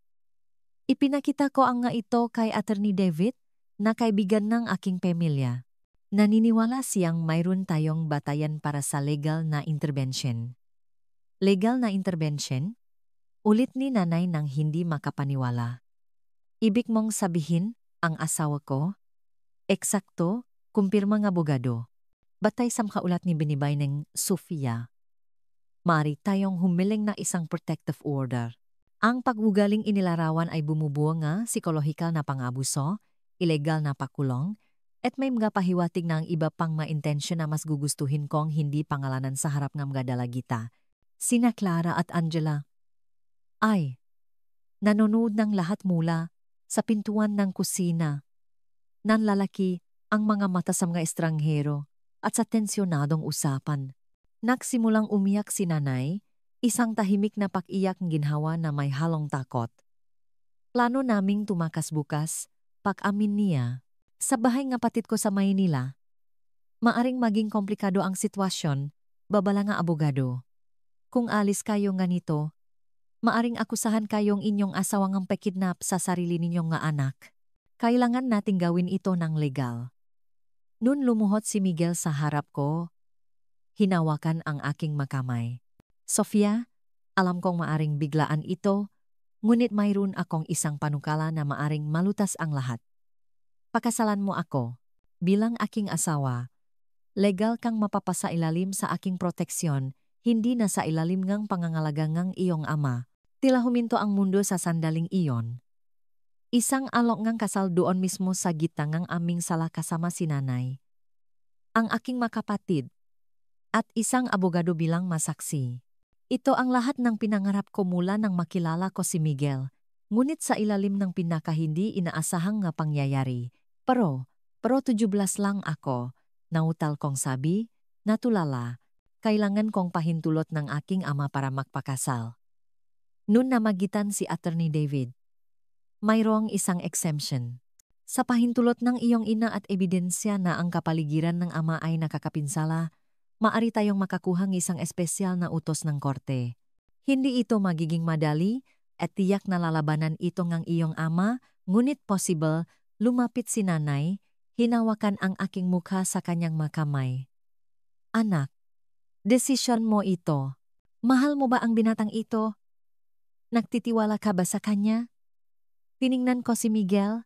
Ipinakita ko ang nga ito kay Attorney David na kaibigan ng aking pamilya. Naniniwala siyang mayroon tayong batayan para sa legal na intervention. Legal na intervention? Ulit ni nanay nang hindi makapaniwala. Ibig mong sabihin, ang asawa ko? Eksakto, kumpirma ng abogado. Batay sa makaulat ni binibay ng Sofia. Maaari tayong humiling na isang protective order. Ang pag-ugaling inilarawan ay bumubuo nga psikolohikal na pang-abuso, ilegal na pakulong, at may mga pahiwatig na ang iba pang ma-intensyon na mas gugustuhin kong hindi pangalanan sa harap ng mga dalagita. Sina Clara at Angela ay nanonood ng lahat mula sa pintuan ng kusina. Nanlalaki ang mga mata sa mga estranghero at sa tensyonadong usapan. Nagsimulang umiyak si nanay, isang tahimik na pag-iyak ng ginhawa na may halong takot. Plano naming tumakas bukas, pag-amin niya. Sa bahay ng kapatid ko sa Maynila. Maaring maging komplikado ang sitwasyon, babala nga abogado. Kung alis kayo nga nito, maaring akusahan kayong inyong asawang ang pekidnap sa sarili ninyong nga anak. Kailangan nating gawin ito ng legal. Noon lumuhot si Miguel sa harap ko, hinawakan ang aking makamay. Sofia, alam kong maaring biglaan ito, ngunit mayroon akong isang panukala na maaring malutas ang lahat. Pakasalan mo ako, bilang aking asawa. Legal kang mapapasa ilalim sa aking proteksyon, hindi na sa ilalim ngang pangangalaga ngang iyong ama. Tila huminto ang mundo sa sandaling iyon. Isang alok ngang kasal doon mismo sa gitna ngang aming sala kasama si nanay. Ang aking makapatid. At isang abogado bilang masaksi. Ito ang lahat ng pinangarap ko mula nang makilala ko si Miguel. Ngunit sa ilalim ng pinakahindi inaasahang nga pangyayari. Pero 17 lang ako. Nautal kong sabi, natulala, kailangan kong pahintulot ng aking ama para magpakasal. Noon namagitan si Attorney David. Mayroong isang exemption. Sa pahintulot ng iyong ina at ebidensya na ang kapaligiran ng ama ay nakakapinsala, maari tayong makakuha ng isang espesyal na utos ng korte. Hindi ito magiging madali at tiyak na lalabanan ito ng iyong ama, ngunit possible, lumapit si nanay, hinawakan ang aking mukha sa kanyang makamay. Anak, desisyon mo ito. Mahal mo ba ang binatang ito? Nagtitiwala ka ba sa kanya? Tiningnan ko si Miguel.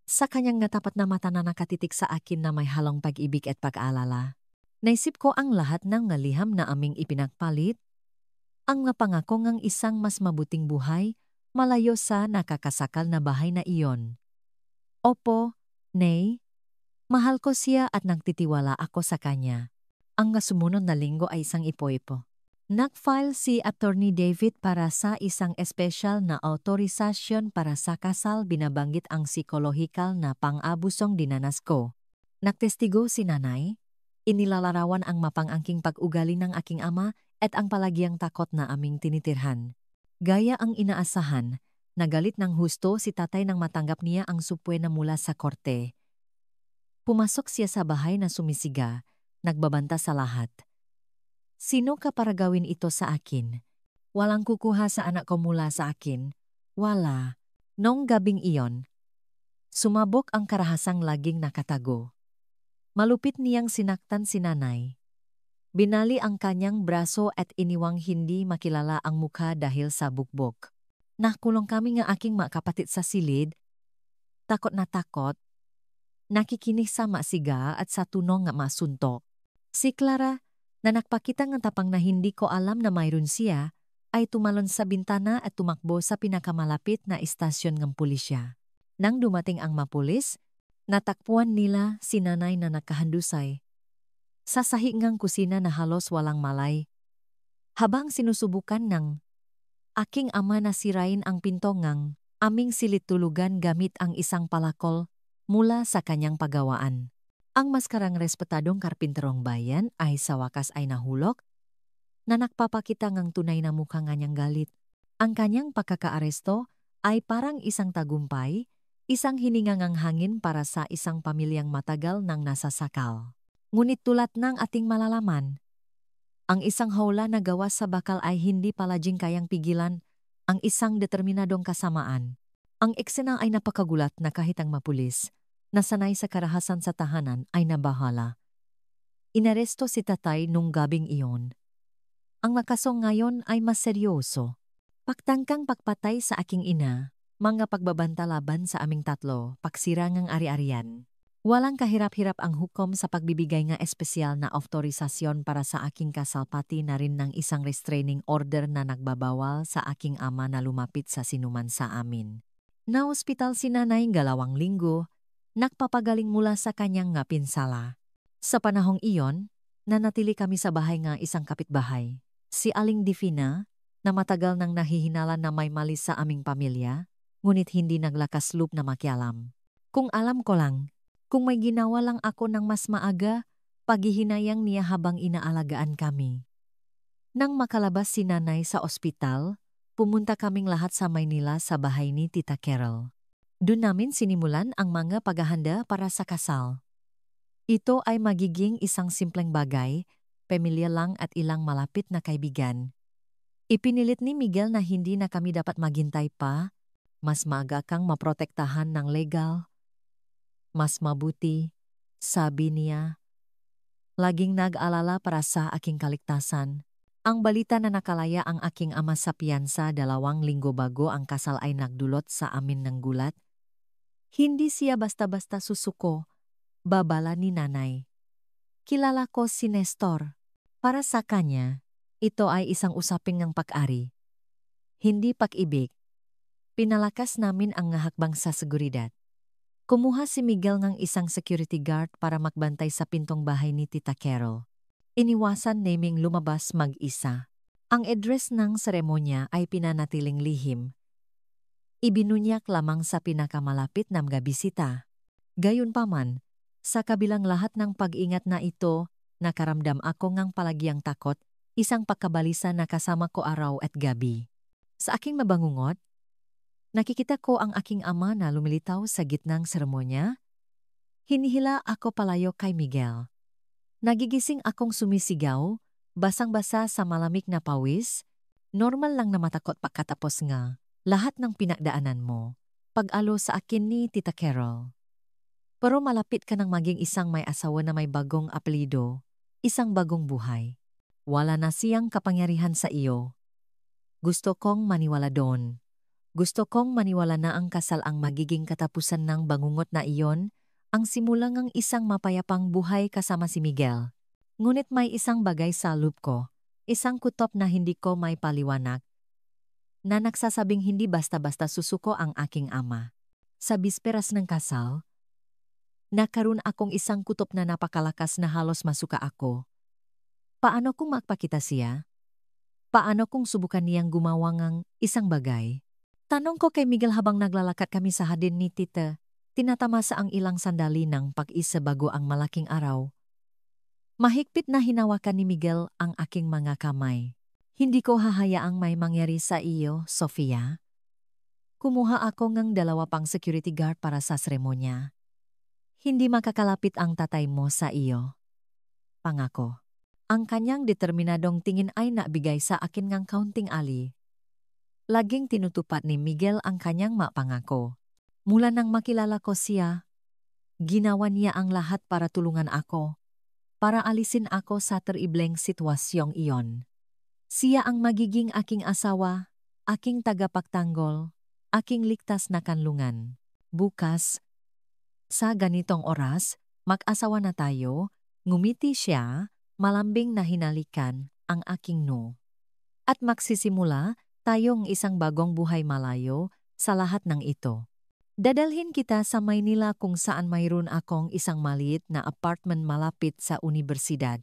Sa kanyang tapat na mata na nakatitik sa akin na may halong pag-ibig at pag-alala. Naisip ko ang lahat ng ngaliham na aming ipinagpalit. Ang pangako ng isang mas mabuting buhay, malayo sa nakakasakal na bahay na iyon. Opo, nay. Mahal ko siya at nagtitiwala ako sa kanya. Ang sumunod na linggo ay isang ipo-ipo. Nag-file si Attorney David para sa isang espesyal na autorisasyon para sa kasal, binabanggit ang psikolohikal na pang-abusong dinanas ko. Nagtestigo si nanay, inilalarawan ang mapangangking pag-ugali ng aking ama at ang palagiang takot na aming tinitirhan. Gaya ang inaasahan, nagalit ng husto si tatay nang matanggap niya ang supwena mula sa korte. Pumasok siya sa bahay na sumisiga, nagbabanta sa lahat. Sino ka para gawin ito sa akin? Walang kukuha sa anak ko mula sa akin. Wala. Nong gabing iyon, sumabok ang karahasang laging nakatago. Malupit niyang sinaktan si nanay. Binali ang kanyang braso at iniwang hindi makilala ang mukha dahil sa bukbok. Nakulong kami nga aking makapatid sa silid. Takot na takot. Nakikinig sa masiga at sa tunong nga masuntok. Si Clara, na nagpakita ng tapang na hindi ko alam na mayroon siya, ay tumalon sa bintana at tumakbo sa pinakamalapit na istasyon ng pulisya. Nang dumating ang mapulis, natakpuan nila si nanay na nakahandusay sa sahig ngang kusina na halos walang malay. Habang sinusubukan ng aking ama na sirain ang pinto ngang aming silid tulugan gamit ang isang palakol mula sa kanyang pagawaan. Ang maskarang respetadong karpinterong bayan ay sa wakas ay nahulog na nagpapakita ngang tunay na mukha nga niyang galit. Ang kanyang pagkakaaresto ay parang isang tagumpay, isang hiningangang hangin para sa isang pamilyang matagal nang nasasakal. Ngunit tulad ng ating malalaman, ang isang hawla na gawa sa bakal ay hindi palaging kayang pigilan ang isang determinadong kasamaan. Ang eksena ay napakagulat na kahit ang mapulis, na sanay sa karahasan sa tahanan, ay nabahala. Inaresto si tatay nung gabing iyon. Ang makasong ngayon ay mas seryoso. Pagtangkang pagpatay sa aking ina, mga pagbabanta laban sa aming tatlo, paksirangang ari-arian. Walang kahirap-hirap ang hukom sa pagbibigay nga espesyal na autorisasyon para sa aking kasal, pati na rin ng isang restraining order na nagbabawal sa aking ama na lumapit sa sinuman sa amin. Na-ospital si nanay 2 linggo, nagpapagaling mula sa kanyang nga pinsala. Sa panahong iyon, nanatili kami sa bahay nga isang kapitbahay. Si Aling Difina, na matagal nang nahihinala na may mali sa aming pamilya, ngunit hindi naglakas loob na makialam. Kung alam ko lang, kung may ginawa lang ako ng mas maaga, paghihinayang niya habang inaalagaan kami. Nang makalabas si nanay sa ospital, pumunta kaming lahat sa Maynila sa bahay ni Tita Carol. Doon namin sinimulan ang mga paghahanda para sa kasal. Ito ay magiging isang simpleng bagay, pamilya lang at ilang malapit na kaibigan. Ipinilit ni Miguel na hindi na kami dapat maghintay pa, mas maaga kang maprotektahan ng legal. Mas mabuti, sabi niya. Laging nag-alala para sa aking kaligtasan. Ang balita na nakalaya ang aking ama sa piyansa 2 linggo bago ang kasal ay nagdulot sa amin ng gulat. Hindi siya basta-basta susuko, babala ni nanay. Kilala ko si Nestor. Para sa kanya, ito ay isang usaping ng pag-ari. Hindi pag-ibig. Pinalakas namin ang hakbang sa seguridad. Kumuha si Miguel ng isang security guard para magbantay sa pintong bahay ni Tita Carol. Iniwasan naming lumabas mag-isa. Ang address ng seremonya ay pinanatiling lihim. Ibinunyak lamang sa pinakamalapit na mga bisita. Gayunpaman, sa kabilang lahat ng pag-ingat na ito, nakaramdam ako ngang palagiang takot, isang pagkabalisa na kasama ko araw at gabi. Sa aking mabangungot, nakikita ko ang aking ama na lumilitaw sa gitnang seremonya. Hinihila ako palayo kay Miguel. Nagigising akong sumisigaw, basang-basa sa malamig na pawis. Normal lang na matakot pagkatapos nga lahat ng pinagdaanan mo. Pag-alo sa akin ni Tita Carol. Pero malapit ka nang maging isang may asawa na may bagong apelyido, isang bagong buhay. Wala na siyang kapangyarihan sa iyo. Gusto kong maniwala doon. Gusto kong maniwala na ang kasal ang magiging katapusan ng bangungot na iyon, ang simulang ng isang mapayapang buhay kasama si Miguel. Ngunit may isang bagay sa loob ko, isang kutob na hindi ko may paliwanag, na nagsasabing hindi basta-basta susuko ang aking ama. Sa bisperas ng kasal, nakaroon akong isang kutob na napakalakas na halos masuka ako. Paano kung magpakita siya? Paano kung subukan niyang gumawa ng isang bagay? Tanong ko kay Miguel habang naglalakad kami sa hadin ni Tita. Tinatamasa ang ilang sandali ng pag-isa bago ang malaking araw. Mahigpit na hinawakan ni Miguel ang aking mga kamay. Hindi ko hahayaang may mangyari sa iyo, Sofia. Kumuha ako ng 2 pang security guard para sa seremonya. Hindi makakalapit ang tatay mo sa iyo. Pangako. Ang kanyang determinadong tingin ay nabigay sa akin ng kaunting ali. Laging tinutupad ni Miguel ang kanyang mapangako. Mula nang makilala ko siya, ginawa niya ang lahat para tulungan ako. Para alisin ako sa teribleng sitwasyong iyon. Siya ang magiging aking asawa, aking tagapagtanggol, aking ligtas na kanlungan. Bukas, sa ganitong oras, mag-asawa na tayo, ngumiti siya, malambing na hinalikan ang aking no. At magsisimula tayong isang bagong buhay malayo sa lahat ng ito. Dadalhin kita sa Maynila kung saan mayroon akong isang maliit na apartment malapit sa universidad.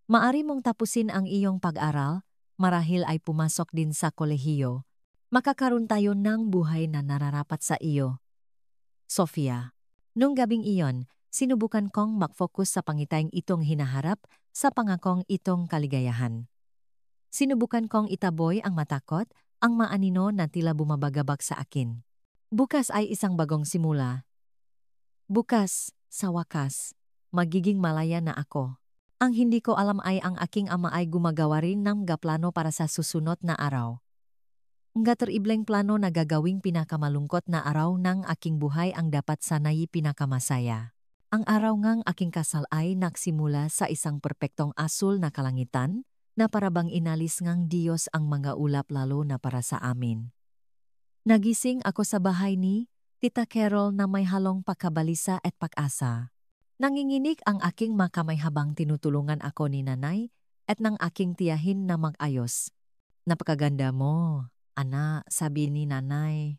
Maari mong tapusin ang iyong pag-aral, marahil ay pumasok din sa kolehiyo. Makakaroon tayo ng buhay na nararapat sa iyo. Sofia. Nung gabing iyon, sinubukan kong mag-focus sa pangitayang itong hinaharap sa pangakong itong kaligayahan. Sinubukan kong itaboy ang matakot, ang maanino na tila bumabagabag sa akin. Bukas ay isang bagong simula. Bukas, sa wakas, magiging malaya na ako. Ang hindi ko alam ay ang aking ama ay gumagawa rin ng plano para sa susunod na araw. Ang teribleng plano na gagawing pinakamalungkot na araw ng aking buhay ang dapat sana'y pinakamasaya. Ang araw ngang aking kasal ay nagsimula sa isang perpektong asul na kalangitan na parabang inalis ngang Diyos ang mga ulap lalo na para sa amin. Nagising ako sa bahay ni Tita Carol na may halong pagkabalisa at pag-asa. Nanginginig ang aking makamay habang tinutulungan ako ni nanay at ng aking tiyahin na mag-ayos. Napakaganda mo, ana, sabi ni nanay.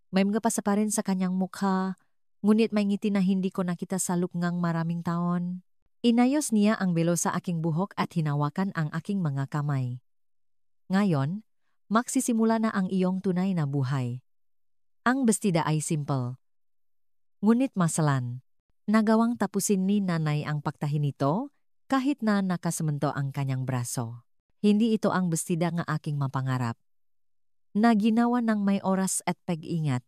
May mga pasa pa rin sa kanyang mukha, ngunit may ngiti na hindi ko nakita sa loop ngang maraming taon. Inayos niya ang belo sa aking buhok at hinawakan ang aking mga kamay. Ngayon, magsisimula na ang iyong tunay na buhay. Ang bestida ay simple. Ngunit masalan. Nagawang tapusin ni nanay ang pagtahi nito kahit na nakasemento ang kanyang braso. Hindi ito ang bestida nga aking mapangarap. Na ginawa ng may oras at pag-ingat.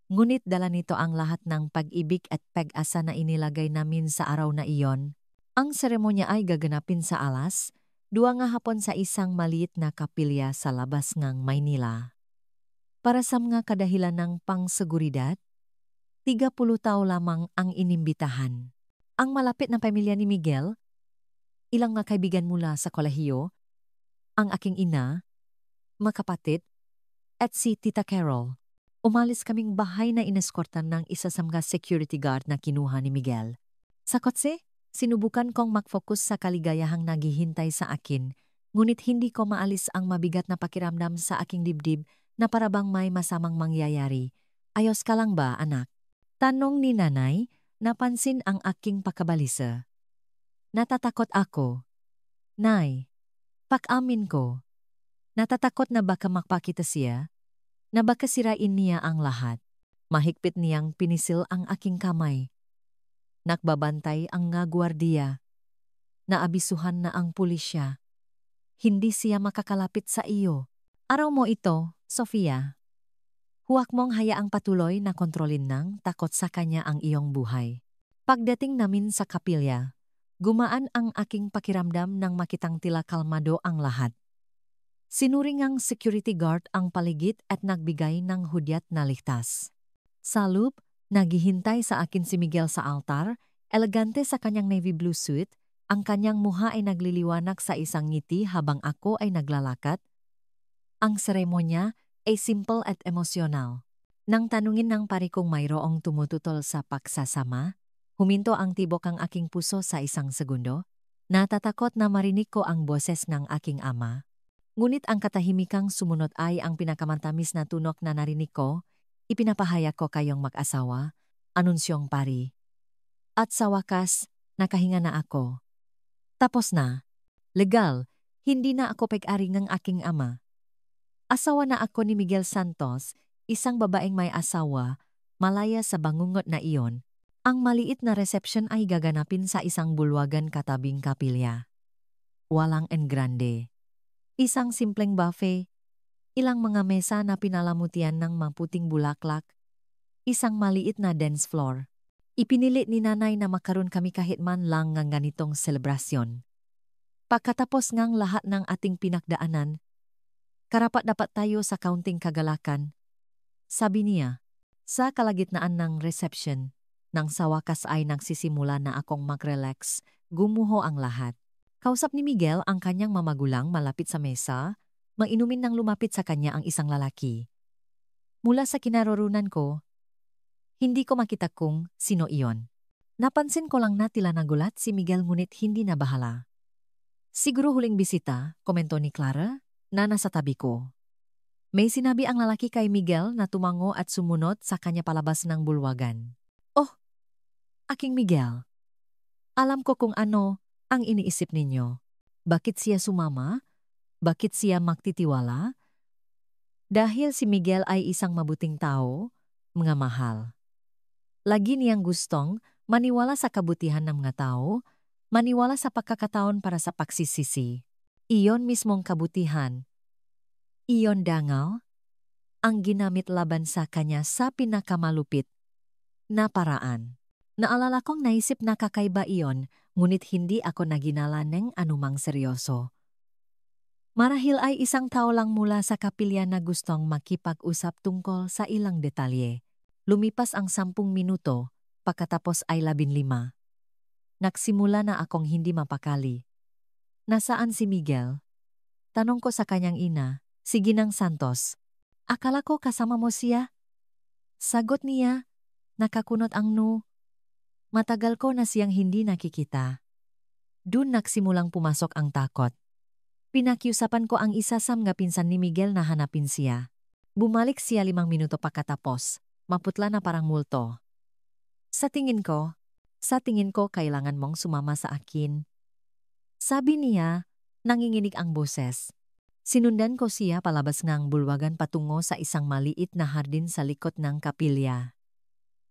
Ngunit dala nito ang lahat ng pag-ibig at pag-asa na inilagay namin sa araw na iyon. Ang seremonya ay gaganapin sa alas 2 nga hapon sa isang maliit na kapilya sa labas ngang Maynila. Para sa mga kadahilan ng pangseguridad, 30 tao lamang ang inimbitahan. Ang malapit na pamilya ni Miguel, ilang mga kaibigan mula sa kolehiyo, ang aking ina, mga kapatid, at si Tita Carol. Umalis kaming bahay na ineskortan ng isa sa mga security guard na kinuha ni Miguel. Sa kotse, sinubukan kong mag-focus sa kaligayahang naghihintay sa akin, ngunit hindi ko maalis ang mabigat na pakiramdam sa aking dibdib na parabang may masamang mangyayari. Ayos ka lang ba, anak? Tanong ni nanay, napansin ang aking pagkabalisa. Natatakot ako. Nay, pag-amin ko. Natatakot na baka makpakita siya, na baka sirain niya ang lahat. Mahigpit niyang pinisil ang aking kamay. Nakbabantay ang nga gwardiya. Naabisuhan na ang pulisya. Hindi siya makakalapit sa iyo. Araw mo ito, Sofia. Huwag mong hayaang patuloy na kontrolin ng takot sa kanya ang iyong buhay. Pagdating namin sa kapilya, gumaan ang aking pakiramdam nang makitang tila kalmado ang lahat. Sinuring ang security guard ang paligid at nagbigay ng hudyat na ligtas. Sa loop, naghihintay sa akin si Miguel sa altar, elegante sa kanyang navy blue suit, ang kanyang muha ay nagliliwanag sa isang ngiti habang ako ay naglalakad. Ang seremonya ay simple at emosyonal. Nang tanungin ng pari kung mayroong tumututol sa pagsasama, huminto ang tibok ang aking puso sa isang segundo. Natatakot na marinig ko ang boses ng aking ama. Ngunit ang katahimikang sumunod ay ang pinakamantamis na tunok na narinig ko. Ipinapahayag ko kayong mag-asawa, anunsyong pari. At sa wakas, nakahinga na ako. Tapos na. Legal, Hindi na ako pag-ari ng aking ama. Asawa na ako ni Miguel Santos, isang babaeng may asawa, malaya sa bangungot na iyon. Ang maliit na reception ay gaganapin sa isang bulwagan katabing kapilya. Walang engrande. Isang simpleng buffet, ilang mga mesa na pinalamutian ng maputing bulaklak, isang maliit na dance floor. Ipinilit ni nanay na makaroon kami kahit man lang ng ganitong selebrasyon. Pagkatapos ngang lahat ng ating pinagdaanan, karapat-dapat tayo sa kaunting kagalakan. Sabi niya, sa kalagitnaan ng reception, nang sa wakas ay nagsisimula na akong mag-relax, gumuho ang lahat. Kausap ni Miguel ang kanyang mamagulang malapit sa mesa, mainumin nang lumapit sa kanya ang isang lalaki. Mula sa kinaroroonan ko, hindi ko makita kung sino iyon. Napansin ko lang na tila nagulat si Miguel ngunit hindi na bahala. Siguro huling bisita, komento ni Clara, na nasa tabi ko. May sinabi ang lalaki kay Miguel na tumango at sumunod sa kanya palabas ng bulwagan. Oh, aking Miguel. Alam ko kung ano ang iniisip ninyo. Bakit siya sumama? Bakit siya magtitiwala? Dahil si Miguel ay isang mabuting tao, mga mahal. Lagi niyang gustong maniwala sa kabutihan ng mga tao, maniwala sa pagkakataon para sa pagsisisi. Iyon mismong kabutihan. Iyon dangal ang ginamit laban sa kanya sa pinakamalupit na paraan. Naalala kong naisip na kakaiba iyon, ngunit hindi ako naginala ng anumang seryoso. Marahil ay isang tao lang mula sa kapilya na gustong makipag-usap tungkol sa ilang detalye. Lumipas ang 10 minuto, pagkatapos ay 15. Nagsimula na akong hindi mapakali. Nasaan si Miguel? Tanong ko sa kanyang ina, si Ginang Santos. Akala ko kasama mo siya. Sagot niya, nakakunot ang no. Matagal ko na siyang hindi nakikita. Doon nagsimulang pumasok ang takot. Pinakiusapan ko ang isa sa mga pinsan ni Miguel na hanapin siya. Bumalik siya 5 minuto pagkatapos, maputla na parang multo. Sa tingin ko kailangan mong sumama sa akin. Sabi niya, nanginginig ang boses. Sinundan ko siya palabas ng bulwagan patungo sa isang maliit na hardin sa likod ng kapilya.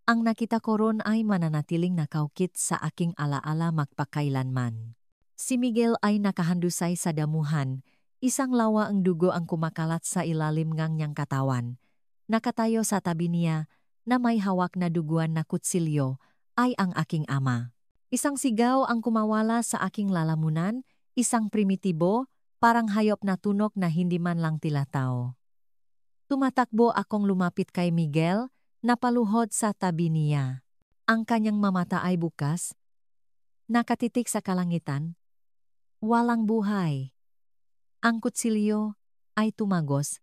Ang nakita ko ron ay mananatiling nakaukit sa aking alaala magpakailanman. Si Miguel ay nakahandusay sa damuhan, isang lawa ang dugo ang kumakalat sa ilalim ng niyang katawan. Nakatayo sa tabi niya na may hawak na duguan na kutsilyo ay ang aking ama. Isang sigaw ang kumawala sa aking lalamunan, isang primitibo, parang hayop na tunok na hindi man lang tilatao. Tumatakbo akong lumapit kay Miguel, napaluhod sa tabi niya. Ang kanyang mamata ay bukas, nakatitik sa kalangitan. Walang buhay. Ang kutsilyo ay tumagos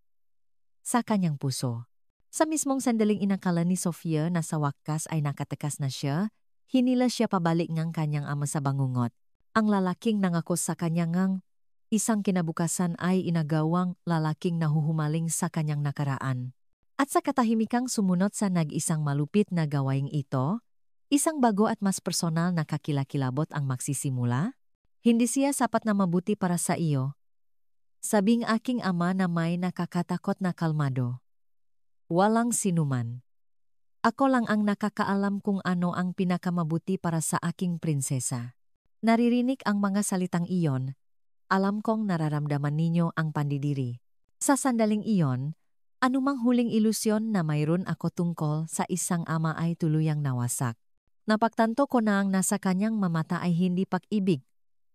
sa kanyang puso. Sa mismong sandaling inakala ni Sofia na sa wakas ay nakatakas na siya, hinila siya pabalik ng kanyang ama sa bangungot. Ang lalaking nangako sa kanya ngang isang kinabukasan ay inagawang lalaking nahuhumaling sa kanyang nakaraan. At sa katahimikang sumunod sa nag-isang malupit na gawaing ito, isang bago at mas personal na kakilakilabot ang magsisimula. Hindi siya sapat na mabuti para sa iyo. Sabing aking ama na may nakakatakot na kalmado. Walang sinuman. Ako lang ang nakakaalam kung ano ang pinakamabuti para sa aking prinsesa. Naririnig ang mga salitang iyon. Alam kong nararamdaman ninyo ang pandidiri. Sa sandaling iyon, anumang huling ilusyon na mayroon ako tungkol sa isang ama ay tuluyang nawasak. Napagtanto ko na ang nasa kanyang mamata ay hindi pag-ibig,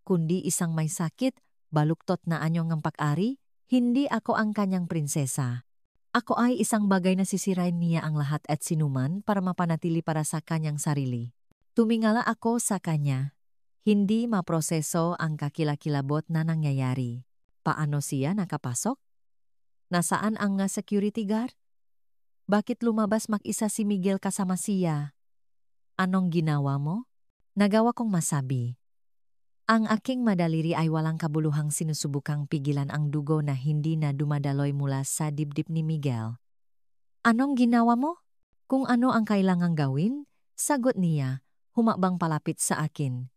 kundi isang may sakit, baluktot na anyong ng pag-ari, hindi ako ang kanyang prinsesa. Ako ay isang bagay na sisirain niya ang lahat at sinuman para mapanatili para sa kanyang sarili. Tumingala ako sa kanya. Hindi maproseso ang kakilakilabot na nangyayari. Paano siya nakapasok? Nasaan ang security guard? Bakit lumabas mag-isa si Miguel kasama siya? Anong ginawa mo? Nagawa kong masabi. Ang aking madaliri ay walang kabuluhang sinusubukang pigilan ang dugo na hindi na dumadaloy mula sa dibdib ni Miguel. Anong ginawa mo? Kung ano ang kailangang gawin, sagot niya, humakbang palapit sa akin.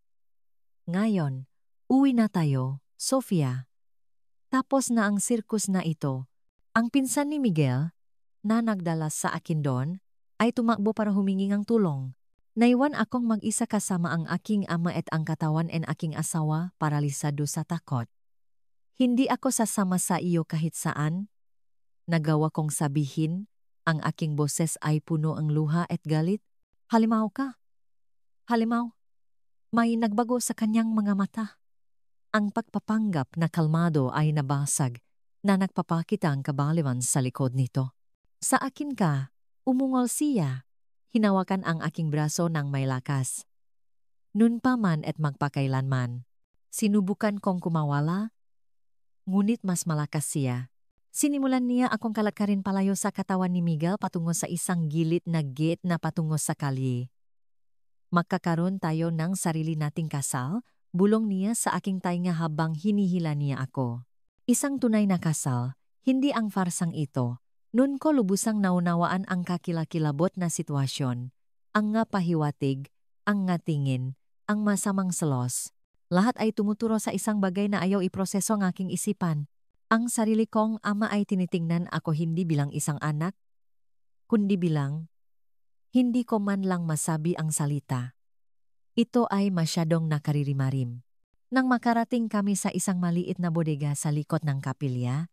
Ngayon, uwi na tayo, Sofia. Tapos na ang sirkus na ito. Ang pinsan ni Miguel, na nagdala sa akin doon, ay tumakbo para humingi ng tulong. Naiwan akong mag-isa kasama ang aking ama at ang katawan and aking asawa paralisado sa takot. Hindi ako sasama sa iyo kahit saan. Nagawa kong sabihin, ang aking boses ay puno ang luha at galit. Halimaw ka. Halimaw. May nagbago sa kanyang mga mata. Ang pagpapanggap na kalmado ay nabasag na nagpapakita ang kabaliwan sa likod nito. Sa akin ka, umungol siya. Hinawakan ang aking braso ng may lakas. Nun pa man at magpakailanman. Sinubukan kong kumawala, ngunit mas malakas siya. Sinimulan niya akong kalakarin palayo sa katawan ni Miguel patungo sa isang gilid na gate na patungo sa kalye. Magkakaroon tayo ng sarili nating kasal, bulong niya sa aking tainga habang hinihila niya ako. Isang tunay na kasal, hindi ang farsang ito. Nun ko lubusang naunawaan ang kakilakilabot na sitwasyon. Ang nga pahiwatig, ang nga tingin, ang masamang selos. Lahat ay tumuturo sa isang bagay na ayaw iproseso ng aking isipan. Ang sarili kong ama ay tinitingnan ako hindi bilang isang anak, kundi bilang, hindi ko man lang masabi ang salita. Ito ay masyadong nakaririmarim. Nang makarating kami sa isang maliit na bodega sa likod ng kapilya,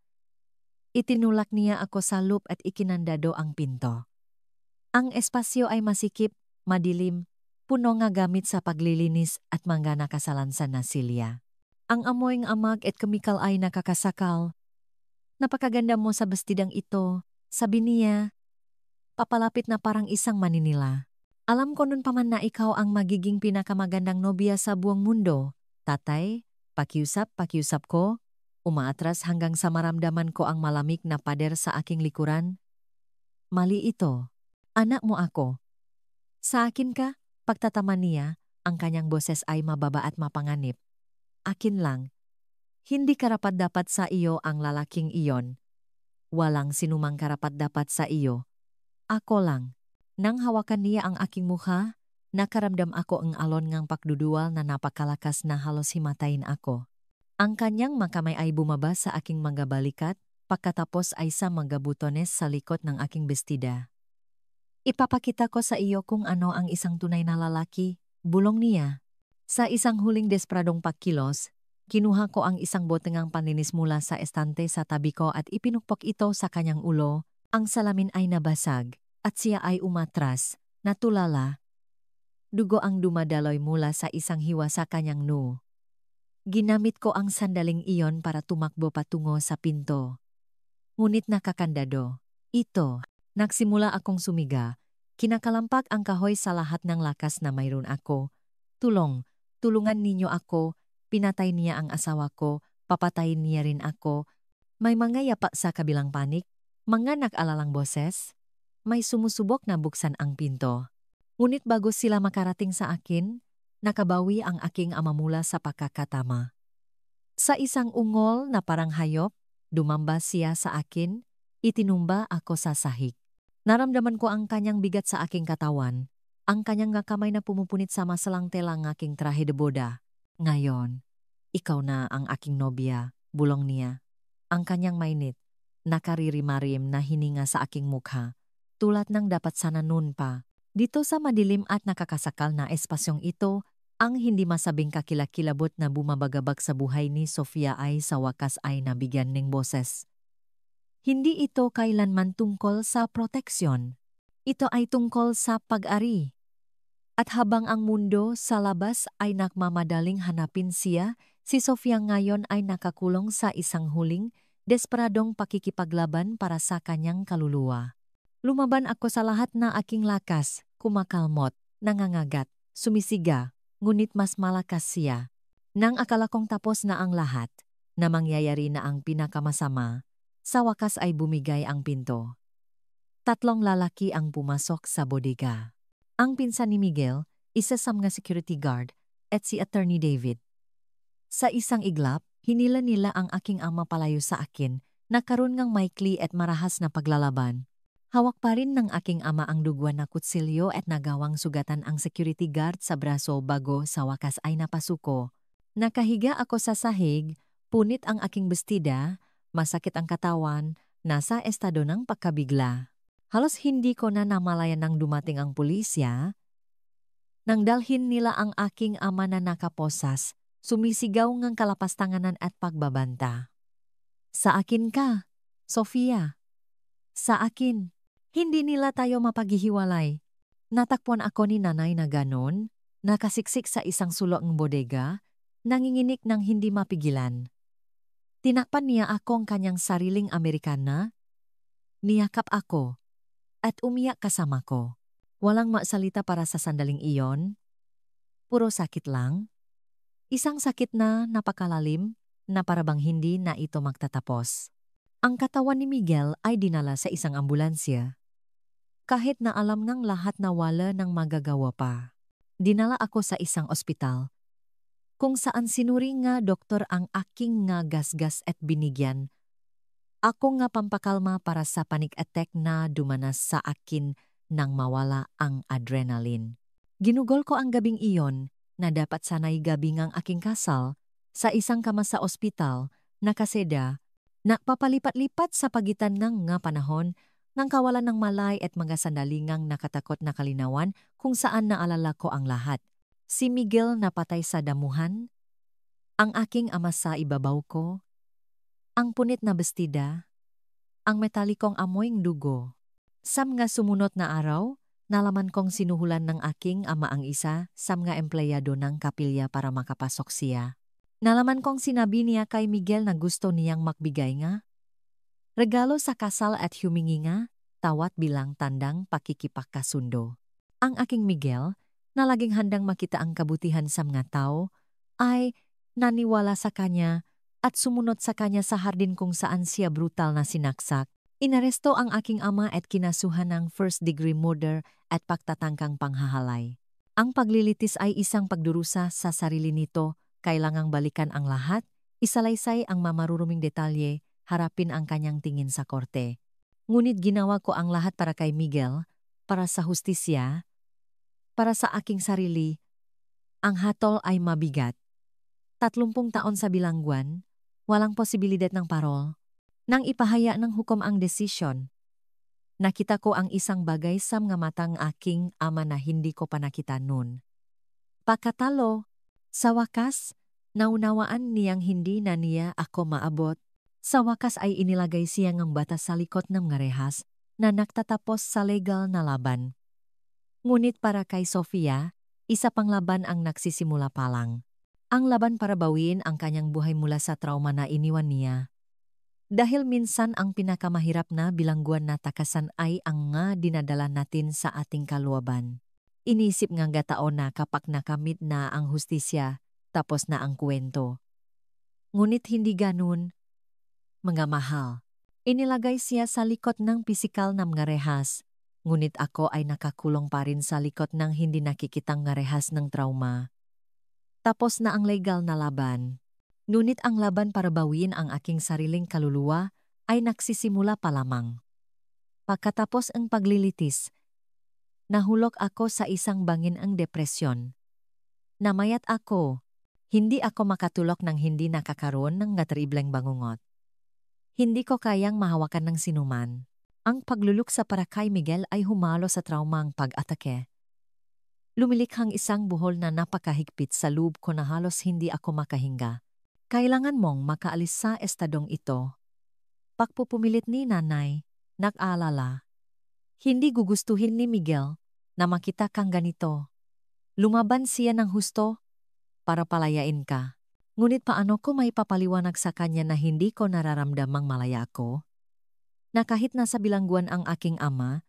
itinulak niya ako sa loop at ikinandado ang pinto. Ang espasyo ay masikip, madilim, puno nga gamit sa paglilinis at mga nakasalansan na silya. Ang amoy ng amag at kemikal ay nakakasakal. Napakaganda mo sa bestidang ito, sabi niya. Papalapit na parang isang maninila. Alam ko nun pa man na ikaw ang magiging pinakamagandang nobya sa buong mundo. Tatay, pakiusap ko. Umaatras hanggang sa maramdaman ko ang malamig na pader sa aking likuran. Mali ito. Anak mo ako. Sa akin ka, pagtatama niya, ang kanyang boses ay mababa at mapanganib. Akin lang. Hindi karapat-dapat sa iyo ang lalaking iyon. Walang sinumang karapat-dapat sa iyo. Ako lang. Nang hawakan niya ang aking mukha, nakaramdam ako ang alon ngang pagdudual na napakalakas na halos himatayin ako. Ang kanyang makamay ay bumaba sa aking mga balikat, pagkatapos ay sa mga butones sa likod ng aking bestida. Ipapakita ko sa iyo kung ano ang isang tunay na lalaki, bulong niya. Sa isang huling despradong pagkilos, kinuha ko ang isang botengang panlinis mula sa estante sa tabi ko at ipinukpok ito sa kanyang ulo. Ang salamin ay nabasag, at siya ay umatras, natulala. Dugo ang dumadaloy mula sa isang hiwa sa kanyang noo. Ginamit ko ang sandaling iyon para tumakbo patungo sa pinto. Ngunit nakakandado. Ito, nagsimula akong sumiga. Kinakalampak ang kahoy sa lahat ng lakas na mayroon ako. Tulungan ninyo ako, pinatay niya ang asawa ko, papatayin niya rin ako. May mga yapa sa kabilang panik, mga nag-alalang boses. May sumusubok na buksan ang pinto. Ngunit bago sila makarating sa akin, nakabawi ang aking ama mula sa pagkakatama. Sa isang ungol na parang hayop, dumamba siya sa akin, itinumba ako sa sahig. Naramdaman ko ang kanyang bigat sa aking katawan, ang kanyang kamay na pumupunit sa masalang telang aking trahe de boda. Ngayon, ikaw na ang aking nobya, bulong niya. Ang kanyang mainit, nakaririmarim na hininga sa aking mukha, tulad ng dapat sana noon pa. Dito sa madilim at nakakasakal na espasyong ito, ang hindi masabing kakilakilabot na bumabagabag sa buhay ni Sofia ay sa wakas ay nabigyan ng boses. Hindi ito kailanman tungkol sa proteksyon. Ito ay tungkol sa pag-ari. At habang ang mundo sa labas ay nagmamadaling hanapin siya, si Sofia ngayon ay nakakulong sa isang huling, desperadong pakikipaglaban para sa kanyang kaluluwa. Lumaban ako sa lahat na aking lakas, kumakalmot, nangangagat, sumisiga, ngunit mas malakas siya. Nang akala kong tapos na ang lahat, na mangyayari na ang pinakamasama, sa wakas ay bumigay ang pinto. 3 lalaki ang pumasok sa bodega. Ang pinsan ni Miguel, isa sa mga security guard, at si Attorney David. Sa isang iglap, hinila nila ang aking ama palayo sa akin, nagkaroon ngang maikli at marahas na paglalaban. Hawak pa rin ng aking ama ang dugwan na kutsilyo at nagawang sugatan ang security guard sa braso bago sa wakas ay napasuko. Nakahiga ako sa sahig, Punit ang aking bestida, masakit ang katawan, nasa estado ng pagkabigla. Halos hindi ko na namalayan nang dumating ang pulisya. Nang dalhin nila ang aking ama na nakaposas, sumisigaw ngang kalapastanganan at pagbabanta. Sa akin ka, Sofia. Sa akin. Hindi nila tayo mapaghihiwalay. Natakpuan ako ni nanay na ganon, nakasiksik sa isang sulok ng bodega, nanginginik ng hindi mapigilan. Tinakpan niya akong kanyang sariling Amerikana, niyakap ako, at umiyak kasama ko. Walang masalita para sa sandaling iyon, puro sakit lang. Isang sakit na napakalalim na parabang hindi na ito magtatapos. Ang katawan ni Miguel ay dinala sa isang ambulansya. Kahit na alam ng lahat na wala nang magagawa pa. Dinala ako sa isang ospital, kung saan sinuri nga doktor ang aking nga gasgas at binigyan. Ako nga pampakalma para sa panic attack na dumanas sa akin nang mawala ang adrenaline. Ginugol ko ang gabing iyon na dapat sanay gabi ngang aking kasal sa isang kama sa ospital na kaseda na papalipat-lipat sa pagitan ng nga panahon ng kawalan ng malay at mga sandalingang nakatakot na kalinawan kung saan naalala ko ang lahat. Si Miguel napatay sa damuhan, ang aking ama sa ibabaw ko, ang punit na bestida, ang metalikong amoyng dugo. Sam nga sumunod na araw, nalaman kong sinuhulan ng aking ama ang isa, sam nga empleyado ng kapilya para makapasok siya. Nalaman kong sinabi niya kay Miguel na gusto niyang makbigay nga regalo sa kasal at humingi nga, tawat bilang tandang pakikipagkasundo. Ang aking Miguel, na laging handang makita ang kabutihan sa mga tao, ay naniwala sa kanya at sumunod sa kanya sa hardin kung saan siya brutal na sinaksak. Inaresto ang aking ama at kinasuhan ng first-degree murder at pagtatangkang panghahalay. Ang paglilitis ay isang pagdurusa sa sarili nito, kailangang balikan ang lahat, isalaysay ang mamaruruming detalye, harapin ang kanyang tingin sa korte. Ngunit ginawa ko ang lahat para kay Miguel, para sa hustisya, para sa aking sarili. Ang hatol ay mabigat. 30 taon sa bilangguan, walang posibilidad ng parol. Nang ipahaya ng hukom ang desisyon, nakita ko ang isang bagay sa mga matang aking ama na hindi ko pa nakita noon. Pagkatalo, sa wakas, naunawaan niyang hindi na niya ako maabot. Sa wakas ay inilagay siya ng batas sa likod ng mga rehas na nagtatapos sa legal na laban. Ngunit para kay Sofia, isa pang laban ang nagsisimula pa lang. Ang laban para bawiin ang kanyang buhay mula sa trauma na iniwan niya. Dahil minsan ang pinakamahirap na bilangguan na takasan ay ang nga dinadala natin sa ating kaluwaban. Inisip nga gataon na kapag nakamit na ang hustisya, tapos na ang kwento. Ngunit hindi ganun, mga mahal. Inilagay siya sa likod ng pisikal na mga rehas, ngunit ako ay nakakulong pa rin sa likod ng hindi nakikitang nga rehas ng trauma. Tapos na ang legal na laban. Ngunit ang laban para bawiin ang aking sariling kaluluwa ay nagsisimula pa lamang. Pagkatapos ang paglilitis, nahulog ako sa isang bangin ang depresyon. Namayat ako, hindi ako makatulog ng hindi nakakaroon ng terribleng bangungot. Hindi ko kayang mahawakan ng sinuman. Ang pagluluksa para kay Miguel ay humalo sa traumang pag-atake. Lumilikhang isang buhol na napakahigpit sa loob ko na halos hindi ako makahinga. Kailangan mong makaalis sa estadong ito. Pagpupumilit ni nanay, nag-aalala. Hindi gugustuhin ni Miguel na makita kang ganito. Lumaban siya ng husto para palayain ka. Ngunit paano ko may papaliwanag sa kanya na hindi ko nararamdamang malaya ako? Na kahit nasa bilangguan ang aking ama,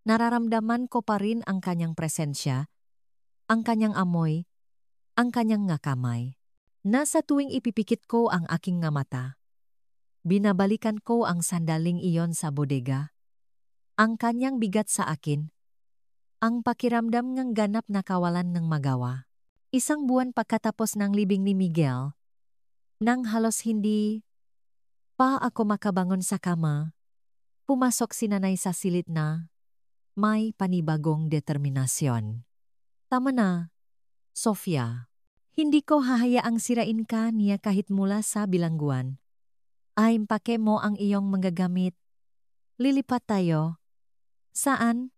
nararamdaman ko pa rin ang kanyang presensya, ang kanyang amoy, ang kanyang nga kamay. Nasa tuwing ipipikit ko ang aking nga mata, binabalikan ko ang sandaling iyon sa bodega. Ang kanyang bigat sa akin, ang pakiramdam ng ganap na kawalan ng magawa. Isang buwan pagkatapos ng libing ni Miguel, nang halos hindi pa ako makabangon sa kama, pumasok si nanay sa silid na may panibagong determinasyon. Tama na, Sofia. Hindi ko hahayaang sirain ka niya kahit mula sa bilangguan. Ay, pake mo ang iyong magagamit. Lilipat tayo. Saan?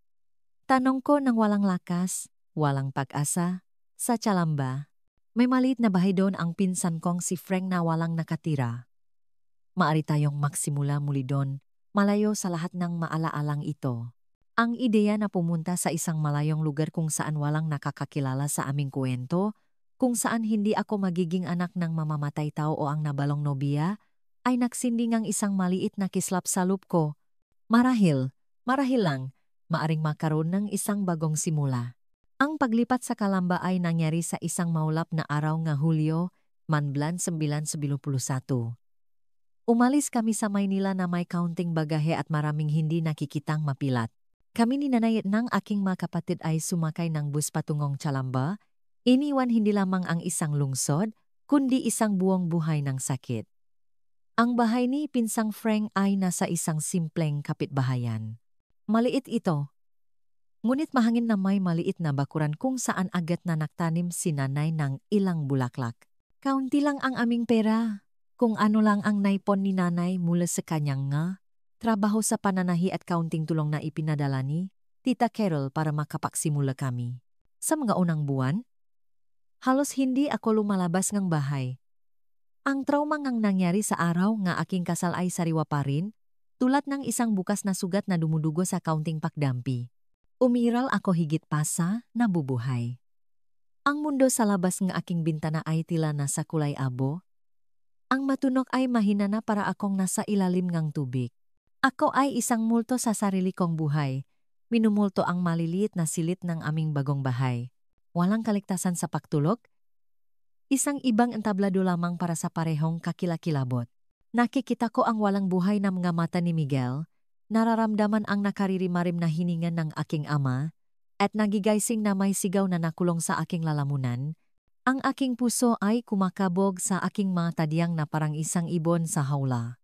Tanong ko ng walang lakas, walang pag-asa, sa Calamba. May maliit na bahay doon ang pinsan kong si Frank na walang nakatira. Maari tayong magsimula muli doon, malayo sa lahat ng maalaalang ito. Ang ideya na pumunta sa isang malayong lugar kung saan walang nakakakilala sa aming kwento, kung saan hindi ako magiging anak ng mamamatay tao o ang nabalong nobya, ay nagsinding ang isang maliit na kislap sa loob ko. Marahil lang, maaring makaroon ng isang bagong simula. Ang paglipat sa Calamba ay nangyari sa isang maulap na araw nga Hulyo, Manblan 1991. Umalis kami sa Maynila na may kaunting bagahe at maraming hindi nakikitang mapilat. Kami ni nanay ng aking mga kapatid ay sumakay ng bus patungong Calamba, iniwan hindi lamang ang isang lungsod, kundi isang buong buhay ng sakit. Ang bahay ni Pinsang Frank ay nasa isang simpleng kapitbahayan. Maliit ito. Ngunit mahangin na may maliit na bakuran kung saan agad na naktanim si nanay ng ilang bulaklak. Kaunti lang ang aming pera. Kung ano lang ang naipon ni nanay mula sa kanyang trabaho sa pananahi at kaunting tulong na ipinadala ni Tita Carol para makapagsimula kami. Sa mga unang buwan, halos hindi ako lumalabas ng bahay. Ang trauma ngang nangyari sa araw nga aking kasal ay sariwa pa rin, tulad ng isang bukas na sugat na dumudugo sa kaunting pakdampi. Umiral ako higit pa sa nabubuhay. Ang mundo sa labas ng aking bintana ay tila nasa kulay abo. Ang matunok ay mahina na para akong nasa ilalim ng tubig. Ako ay isang multo sa sarili kong buhay. Minumulto ang maliliit na silit ng aming bagong bahay. Walang kaligtasan sa pagtulog. Isang ibang entablado lamang para sa parehong kakilakilabot. Nakikita ko ang walang buhay na mga mata ni Miguel, nararamdaman ang nakaririmarim na hininga ng aking ama, at nagigaysing na may sigaw na nakulong sa aking lalamunan. Ang aking puso ay kumakabog sa aking mga tadyang na parang isang ibon sa hawla.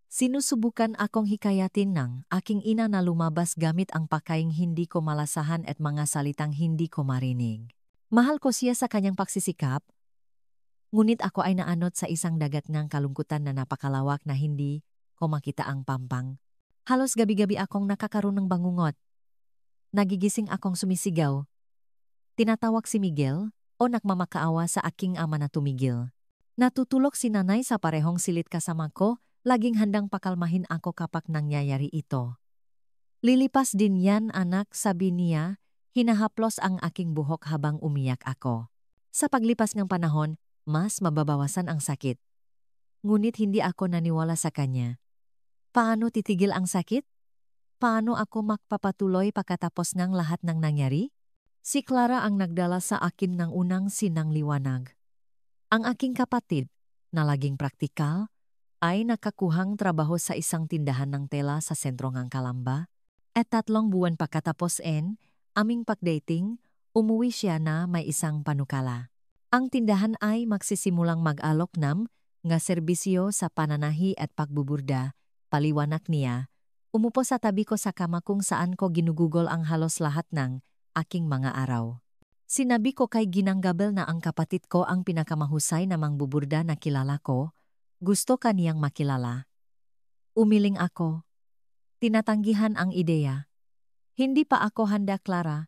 Sinusubukan akong hikayatin ng aking ina na lumabas gamit ang pakaing hindi ko malasahan at mga salitang hindi ko marinig. Mahal ko siya sa kanyang pagsisikap, ngunit ako ay naanot sa isang dagat ng kalungkutan na napakalawak na hindi ko makita ang pampang. Halos gabi-gabi akong nakakaroon ng bangungot. Nagigising akong sumisigaw. Tinatawag si Miguel, o nagmamakaawa sa aking ama na tumigil. Natutulog si nanay sa parehong silit kasama ko, laging handang pakalmahin ako kapag nangyayari ito. Lilipas din yan anak, sabi niya, hinahaplos ang aking buhok habang umiyak ako. Sa paglipas ng panahon, mas mababawasan ang sakit. Ngunit hindi ako naniwala sa kanya. Paano titigil ang sakit? Paano ako magpapatuloy pagkatapos ng lahat ng nangyari? Si Clara ang nagdala sa akin ng unang sinang liwanag. Ang aking kapatid, na laging praktikal, ay nakakuhang trabaho sa isang tindahan ng tela sa sentro ng Calamba, at 3 buwan pagkatapos aming pagdating, umuwi siya na may isang panukala. Ang tindahan ay magsisimulang mag-alok ng nga serbisyo sa pananahi at pagbuburda, paliwanag niya. Umupo sa tabi ko sa kama kung saan ko ginugugol ang halos lahat ng aking mga araw. Sinabi ko kay Ginang Gabel na ang kapatid ko ang pinakamahusay na mangbuburda na kilala ko, gusto kaniyang makilala. Umiling ako. Tinatanggihan ang ideya. Hindi pa ako handa, Clara.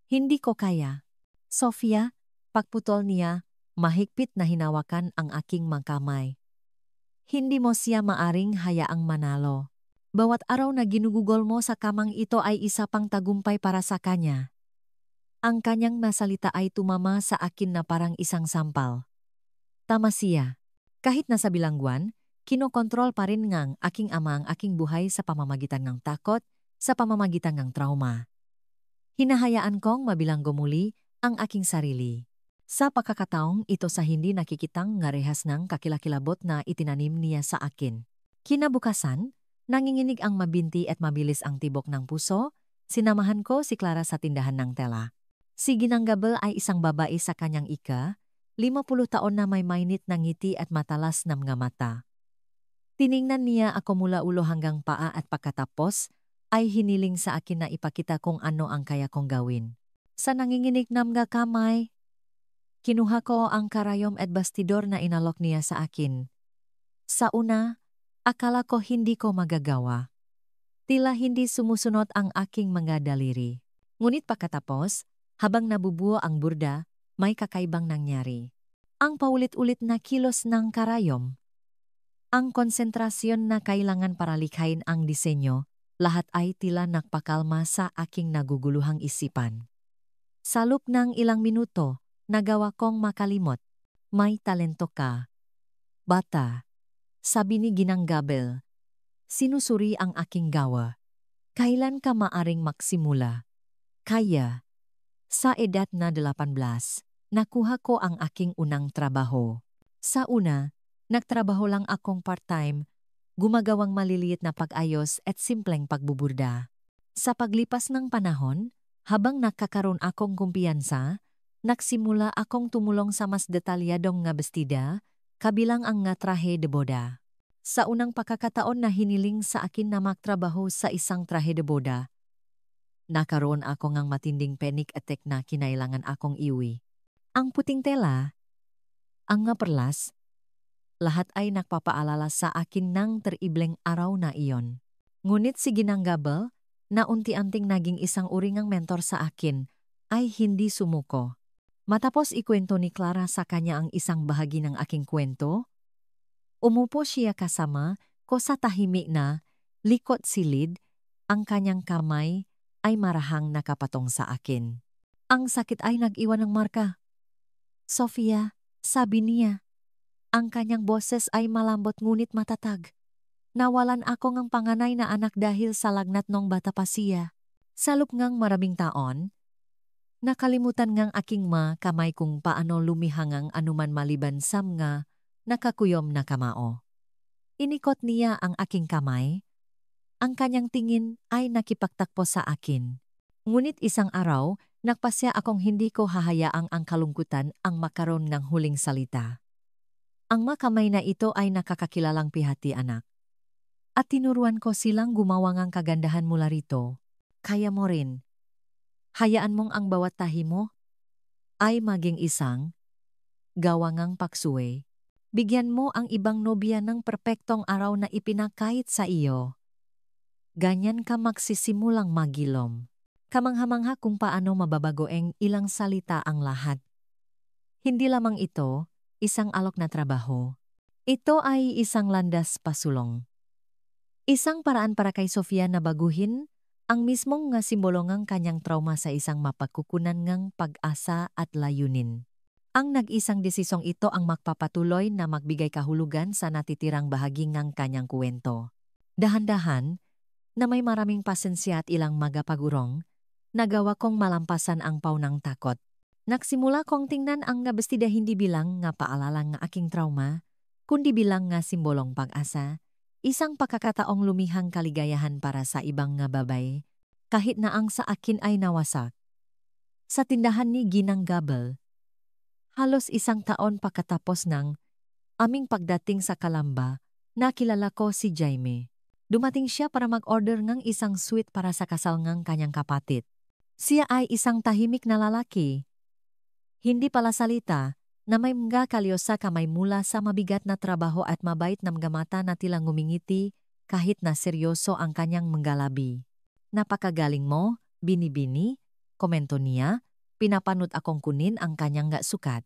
Hindi ko kaya. Sofia, pagputol niya, mahigpit na hinawakan ang aking mga kamay. Hindi mo siya maaring hayaang manalo. Bawat araw na ginugugol mo sa kamang ito ay isa pang tagumpay para sa kanya. Ang kanyang nasalita ay tumama sa akin na parang isang sampal. Tama siya. Kahit nasa bilangguan, kinokontrol pa rin ngang aking ama ang aking buhay sa pamamagitan ng takot, sa pamamagitan ng trauma. Hinahayaan kong mabilanggo muli ang aking sarili. Sa pagkakataong ito sa hindi nakikitang nga rehas ng kakilakilabot na itinanim niya sa akin. Kinabukasan, nanginginig ang mabinti at mabilis ang tibok ng puso, sinamahan ko si Clara sa tindahan ng tela. Si Ginang Gabel ay isang babae sa kanyang 50 taon na may mainit na ngiti at matalas na mga mata. Tiningnan niya ako mula ulo hanggang paa at pagkatapos ay hiniling sa akin na ipakita kung ano ang kaya kong gawin. Sa nanginginig na mga kamay, Kinuha ko ang karayom at bastidor na inalok niya sa akin. Sa una, akala ko hindi ko magagawa. Tila hindi sumusunod ang aking mga daliri. Ngunit pagkatapos, habang nabubuo ang burda, may kakaibang nangyari. Ang paulit-ulit na kilos ng karayom. Ang konsentrasyon na kailangan para likhain ang disenyo, lahat ay tila nagpakalma sa aking naguguluhang isipan. Sa loob ng ilang minuto, nagawa kong makalimot. May talento ka. Bata, sabi ni Ginang Gabel. Sinusuri ang aking gawa. Kailan ka maaring magsimula? Kaya. Sa edad na 18, nakuha ko ang aking unang trabaho. Sa una, nagtrabaho lang akong part-time, gumagawang maliliit na pag-ayos at simpleng pagbuburda. Sa paglipas ng panahon, habang nakakaroon akong kumpiyansa, nagsimula akong tumulong sa mas detalyadong nga bestida, kabilang ang nga trahe de boda. Sa unang pagkakataon na hiniling sa akin na magtrabaho sa isang trahe de boda, nakaroon ako ngang matinding panic attack na kinailangan akong iwi. Ang puting tela, ang nga perlas, lahat ay nagpapaalala sa akin ng teribleng araw na iyon. Ngunit si Ginang Gabel, na unti-anting naging isang uringang mentor sa akin, ay hindi sumuko. Matapos ikwento ni Clara sa kanya ang isang bahagi ng aking kwento, umupo siya kasama ko sa tahimik na, likot silid, ang kanyang kamay ay marahang nakapatong sa akin. Ang sakit ay nag-iwan ng marka. Sofia, sabi niya. Ang kanyang boses ay malambot ngunit matatag. Nawalan ako ng panganay na anak dahil sa lagnat nung bata pa siya. Sa loob ngang maraming taon, nakalimutan ngang aking kamay kung paano lumihangang anuman maliban sa mga nakakuyom na kamao. Inikot niya ang aking kamay. Ang kanyang tingin ay nakipagtakpo sa akin. Ngunit isang araw, nagpasya akong hindi ko hahayaang ang kalungkutan ang makaroon ng huling salita. Ang makamay na ito ay nakakakilalang pihati anak. At tinuruan ko silang gumawa ng kagandahan mula rito. Kaya mo rin. Hayaan mong ang bawat tahi mo ay maging isang gawangang paksuwe. Bigyan mo ang ibang nobya ng perpektong araw na ipinakait sa iyo. Ganyan ka magsisimulang magilom. Kamangha-mangha kung paano mababagoeng ilang salita ang lahat. Hindi lamang ito, isang alok na trabaho. Ito ay isang landas pasulong. Isang paraan para kay Sofia na baguhin ang mismong nga simbolo ngang kanyang trauma sa isang mapagkukunan ngang pag-asa at layunin. Ang nag-isang desisong ito ang magpapatuloy na magbigay kahulugan sa natitirang bahagi ng kanyang kuwento. Dahan-dahan, na may maraming pasensya at ilang magapagurong, nagawa kong malampasan ang paunang takot. Nagsimula kong tingnan ang nabestida hindi bilang nga paalala nga aking trauma, kundi bilang nga simbolong pag-asa, isang pagkakataong lumihang kaligayahan para sa ibang nga babay, kahit na ang sa akin ay nawasak. Sa tindahan ni Ginang Gabel, halos isang taon pagkatapos ng aming pagdating sa Calamba, nakilala ko si Jaime. Dumating siya para mag-order ng isang suite para sa kasal ng kanyang kapatid. Siya ay isang tahimik na lalaki. Hindi pala salita, na may mga kalyosa kamay mula sa mabigat na trabaho at mabait na mga mata na tila ngumingiti kahit na seryoso ang kanyang menggalabi. Napakagaling mo, bini-bini, komento niya, pinapanot akong kunin ang kanyang sukat.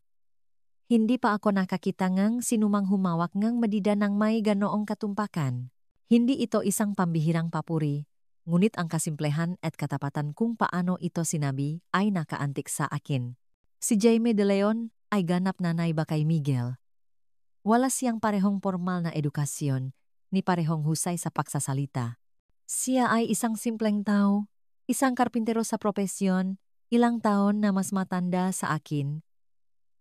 Hindi pa ako nakakita ngang sinumang humawak ngang madida ng may ganoong katumpakan. Hindi ito isang pambihirang papuri, ngunit ang kasimplehan at katapatan kung paano ito sinabi ay nakaantik sa akin. Si Jaime de Leon ay ganap na naiba kay Miguel. Wala siyang parehong formal na edukasyon, ni parehong husay sa pagsasalita. Siya ay isang simpleng tao, isang karpintero sa propesyon, ilang taon na mas matanda sa akin.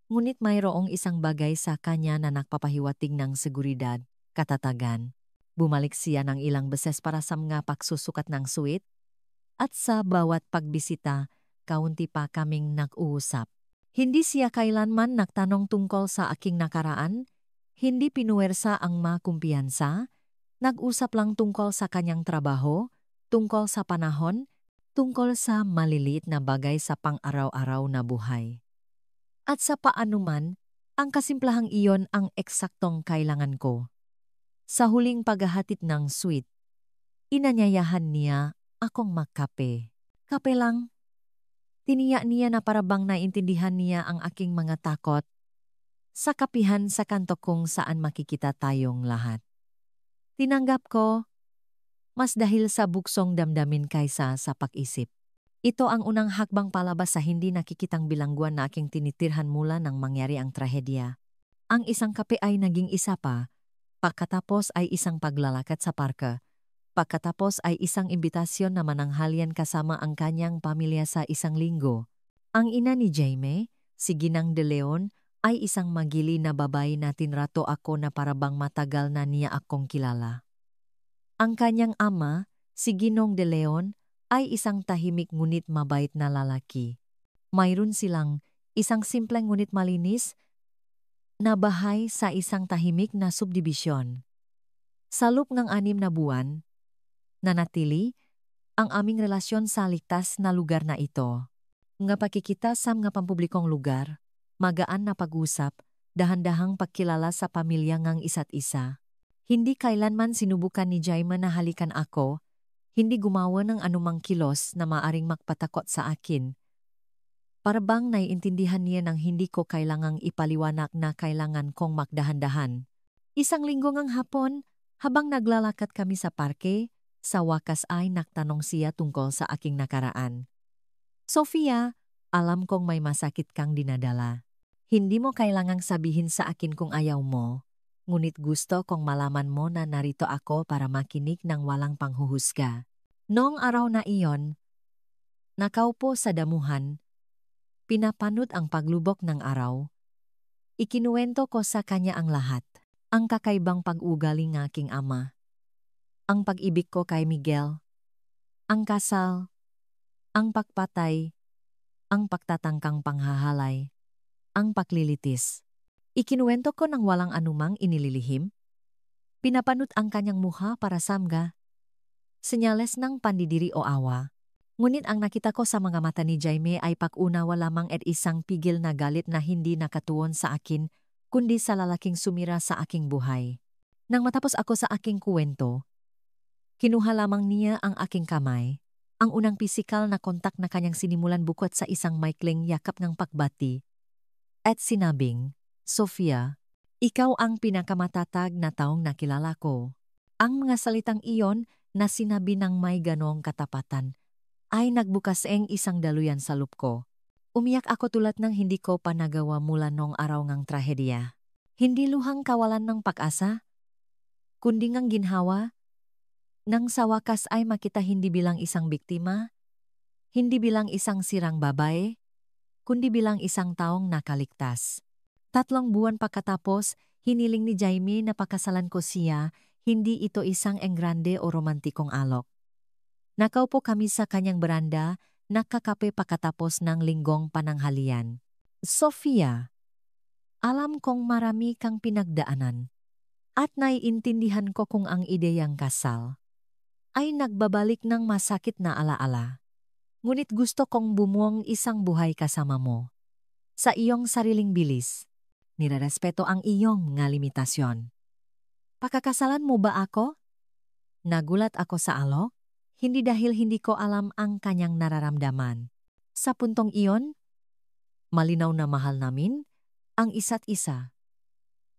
Ngunit mayroong isang bagay sa kanya na nagpapahiwatig ng seguridad, katatagan. Bumalik siya ng ilang beses para sa mga pagsusukat ng suite, at sa bawat pagbisita, kaunti pa kaming nag-uusap. Hindi siya kailanman nagtanong tungkol sa aking nakaraan, hindi pinuwersa ang kumpiyansa, nag-usap lang tungkol sa kanyang trabaho, tungkol sa panahon, tungkol sa maliliit na bagay sa pang-araw-araw na buhay. At sa paano man, ang kasimplahang iyon ang eksaktong kailangan ko. Sa huling paghahatid ng sweet, inanyayahan niya akong magkape. Kape lang. Tiniya niya na parabang naintindihan niya ang aking mga takot sa kapihan sa kanto kung saan makikita tayong lahat. Tinanggap ko, mas dahil sa buksong damdamin kaysa sa pag-isip. Ito ang unang hakbang palabas sa hindi nakikitang bilangguan na aking tinitirhan mula nang mangyari ang trahedya. Ang isang kape ay naging isa pa, pagkatapos ay isang paglalakad sa parke, pagkatapos ay isang imbitasyon na mananghalian kasama ang kanyang pamilya sa isang linggo. Ang ina ni Jaime, si Ginang de Leon, ay isang magili na babae na tinrato ako na parabang matagal na niya akong kilala. Ang kanyang ama, si Ginong de Leon, ay isang tahimik ngunit mabait na lalaki. Mayroon silang isang simpleng ngunit malinis na bahay sa isang tahimik na subdibisyon. Sa loob ng 6 na buwan, nanatili ang aming relasyon sa ligtas na lugar na ito. Nga pakikita sa mga pampublikong lugar, magaan na pag-usap, dahan-dahang pagkilala sa pamilya ngang isa't isa. Hindi kailanman sinubukan ni Jaime na halikan ako, hindi gumawa ng anumang kilos na maaring magpatakot sa akin. Parabang naiintindihan niya nang hindi ko kailangang ipaliwanag na kailangan kong magdahan-dahan. Isang linggo ngang hapon, habang naglalakad kami sa parke, sa wakas ay nagtanong siya tungkol sa aking nakaraan. Sofia, alam kong may masakit kang dinadala. Hindi mo kailangang sabihin sa akin kung ayaw mo, ngunit gusto kong malaman mo na narito ako para makinig ng walang panghuhusga. Noong araw na iyon, nakaupo sa damuhan, pinapanot ang paglubok ng araw. Ikinuwento ko sa kanya ang lahat, ang kakaibang pag-ugali ng aking ama, ang pag-ibig ko kay Miguel, ang kasal, ang pagpatay, ang pagtatangkang panghahalay, ang paglilitis. Ikinuwento ko ng walang anumang inililihim. Pinapanot ang kanyang muha para samga, senyales ng pandidiri o awa. Ngunit ang nakita ko sa mga mata ni Jaime ay pag-unawa lamang at isang pigil na galit na hindi nakatuon sa akin, kundi sa lalaking sumira sa aking buhay. Nang matapos ako sa aking kuwento, kinuha lamang niya ang aking kamay, ang unang pisikal na kontak na kanyang sinimulan bukod sa isang maikling yakap ng pagbati, at sinabing, "Sofia, ikaw ang pinakamatatag na taong nakilala ko." Ang mga salitang iyon na sinabi ng may ganong katapatan ay nagbukas isang daluyan sa loob ko. Umiyak ako tulad ng hindi ko pa nagawa mula noong araw ngang trahedya. Hindi luhang kawalan ng pag-asa, kundi ngang ginhawa, nang sa wakas ay makita hindi bilang isang biktima, hindi bilang isang sirang babae, kundi bilang isang taong nakaligtas. 3 buwan pagkatapos, hiniling ni Jaime na pakasalan ko siya, hindi ito isang enggrande o romantikong alok. Nakaupo kami sa kanyang beranda, nakakape pagkatapos ng linggong pananghalian. Sofia, alam kong marami kang pinagdaanan. At naiintindihan ko kung ang ideyang kasal ay nagbabalik ng masakit na alaala. Ngunit gusto kong bumuong isang buhay kasama mo. Sa iyong sariling bilis, nirerespeto ang iyong nga limitasyon. Pakakasalan mo ba ako? Nagulat ako sa alok. Hindi dahil hindi ko alam ang kanyang nararamdaman. Sa puntong iyon, malinaw na mahal namin ang isa't isa.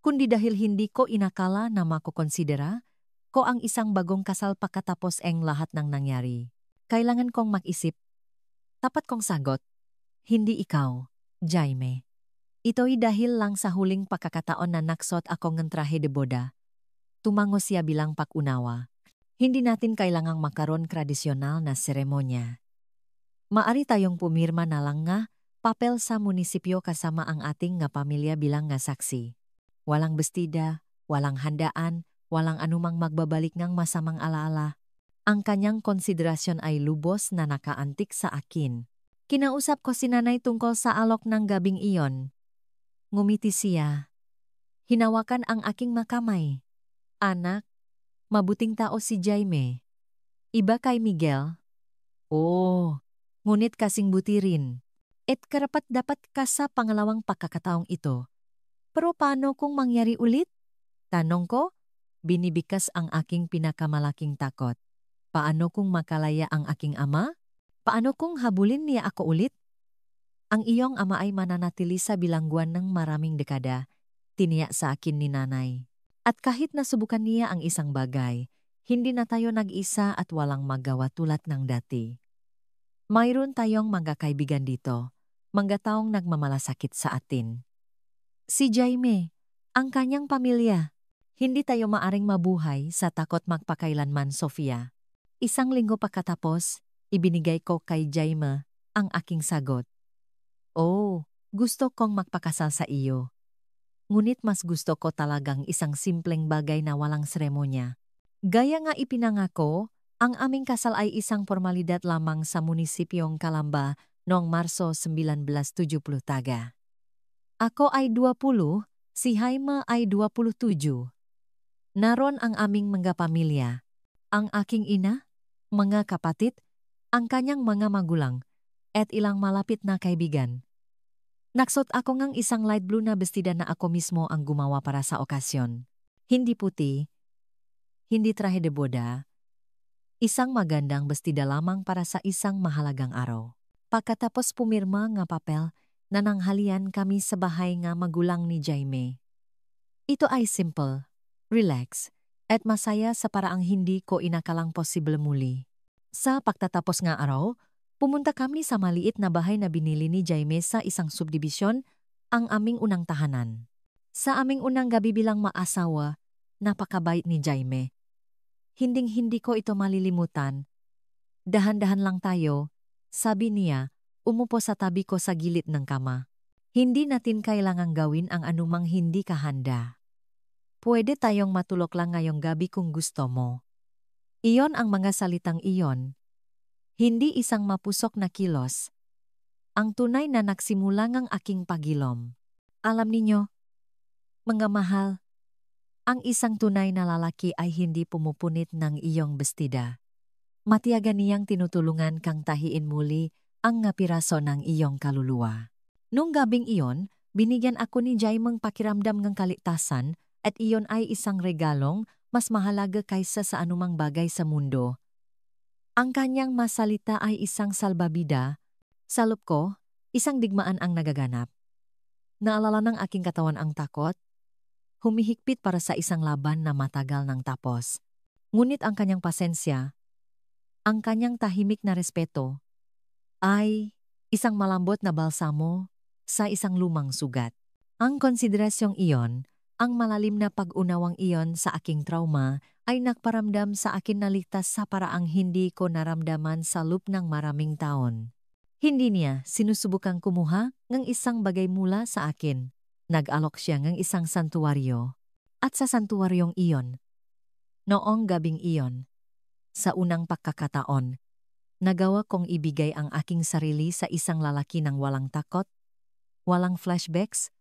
Kundi dahil hindi ko inakala na makukonsidera ko ang isang bagong kasal pagkatapos lahat ng nangyari. Kailangan kong mag-isip. Tapat kong sagot, hindi ikaw, Jaime. Ito'y dahil lang sa huling pagkakataon na naksot ako ng trahe de boda. Tumango siya bilang pag-unawa. Hindi natin kailangang makaroon tradisyonal na seremonya. Maari tayong pumirma na lang nga papel sa munisipyo kasama ang ating nga pamilya bilang nga saksi. Walang bestida, walang handaan, walang anumang magbabalik ng masamang alaala. Ang kanyang konsiderasyon ay lubos na nakaantik sa akin. Kinausap ko si nanay tungkol sa alok ng gabing iyon. Ngumiti siya. Hinawakan ang aking makamay. Anak, mabuting tao si Jaime. Iba kay Miguel. Oo, ngunit kasing buti rin. At karapat dapat ka sa pangalawang pagkakataong ito. Pero paano kung mangyari ulit? Tanong ko, binibikas ang aking pinakamalaking takot. Paano kung makalaya ang aking ama? Paano kung habulin niya ako ulit? Ang iyong ama ay mananatili sa bilangguan ng maraming dekada, tiniyak sa akin ni nanay. At kahit nasubukan niya ang isang bagay, hindi na tayo nag-isa at walang magawa tulad ng dati. Mayroon tayong mga kaibigan dito, mga taong nagmamalasakit sa atin. Si Jaime, ang kanyang pamilya. Hindi tayo maaring mabuhay sa takot magpakailanman, Sofia. Isang linggo pagkatapos, ibinigay ko kay Jaime ang aking sagot. Oh, gusto kong magpakasal sa iyo. Ngunit mas gusto ko talagang isang simpleng bagay na walang seremonya. Gaya nga ipinangako, ang aming kasal ay isang formalidad lamang sa munisipyong Calamba noong Marso 1970 taga. Ako ay 20, si Jaime ay 27. Naroon ang aming mga pamilya, ang aking ina, mga kapatid, ang kanyang mga magulang, at ilang malapit na kaibigan. Naksot ako ngang isang light blue na bestida na ako mismo ang gumawa para sa okasyon. Hindi puti, hindi trahe de boda, isang magandang bestida lamang para sa isang mahalagang araw. Pagkatapos pumirma nga papel, nananghalian kami sa bahay nga magulang ni Jaime. Ito ay simple, relax, at masaya sa paraang hindi ko inakalang posible muli. Sa pagtatapos nga araw, pumunta kami sa maliit na bahay na binili ni Jaime sa isang subdibisyon, ang aming unang tahanan. Sa aming unang gabi bilang maasawa, napakabait ni Jaime. Hinding-hindi ko ito malilimutan. Dahan-dahan lang tayo, sabi niya, umupo sa tabi ko sa gilid ng kama. Hindi natin kailangang gawin ang anumang hindi kahanda. Pwede tayong matulog lang ngayong gabi kung gusto mo. Iyon ang mga salitang iyon. Hindi isang mapusok na kilos. Ang tunay na nagsimula ng aking pagilom. Alam ninyo, mga mahal, ang isang tunay na lalaki ay hindi pumupunit ng iyong bestida. Matiyagan niyang tinutulungan kang tahiin muli ang nga piraso ng iyong kaluluwa. Nung gabing iyon, binigyan ako ni Jaimeng pakiramdam ng kaligtasan at iyon ay isang regalong mas mahalaga kaysa sa anumang bagay sa mundo. Ang kanyang masalita ay isang salbabida. Sa loob ko, isang digmaan ang nagaganap. Naalala ng aking katawan ang takot. Humihigpit para sa isang laban na matagal nang tapos. Ngunit ang kanyang pasensya, ang kanyang tahimik na respeto, ay isang malambot na balsamo sa isang lumang sugat. Ang konsiderasyong iyon, ang malalim na pag-unawang iyon sa aking trauma ay nagparamdam sa akin na ligtas sa paraang hindi ko naramdaman sa loob ng maraming taon. Hindi niya sinusubukang kumuha ng isang bagay mula sa akin. Nag-alok siya ng isang santuwaryo. At sa santuwaryong iyon, noong gabing iyon, sa unang pagkakataon, nagawa kong ibigay ang aking sarili sa isang lalaki ng walang takot, walang flashbacks,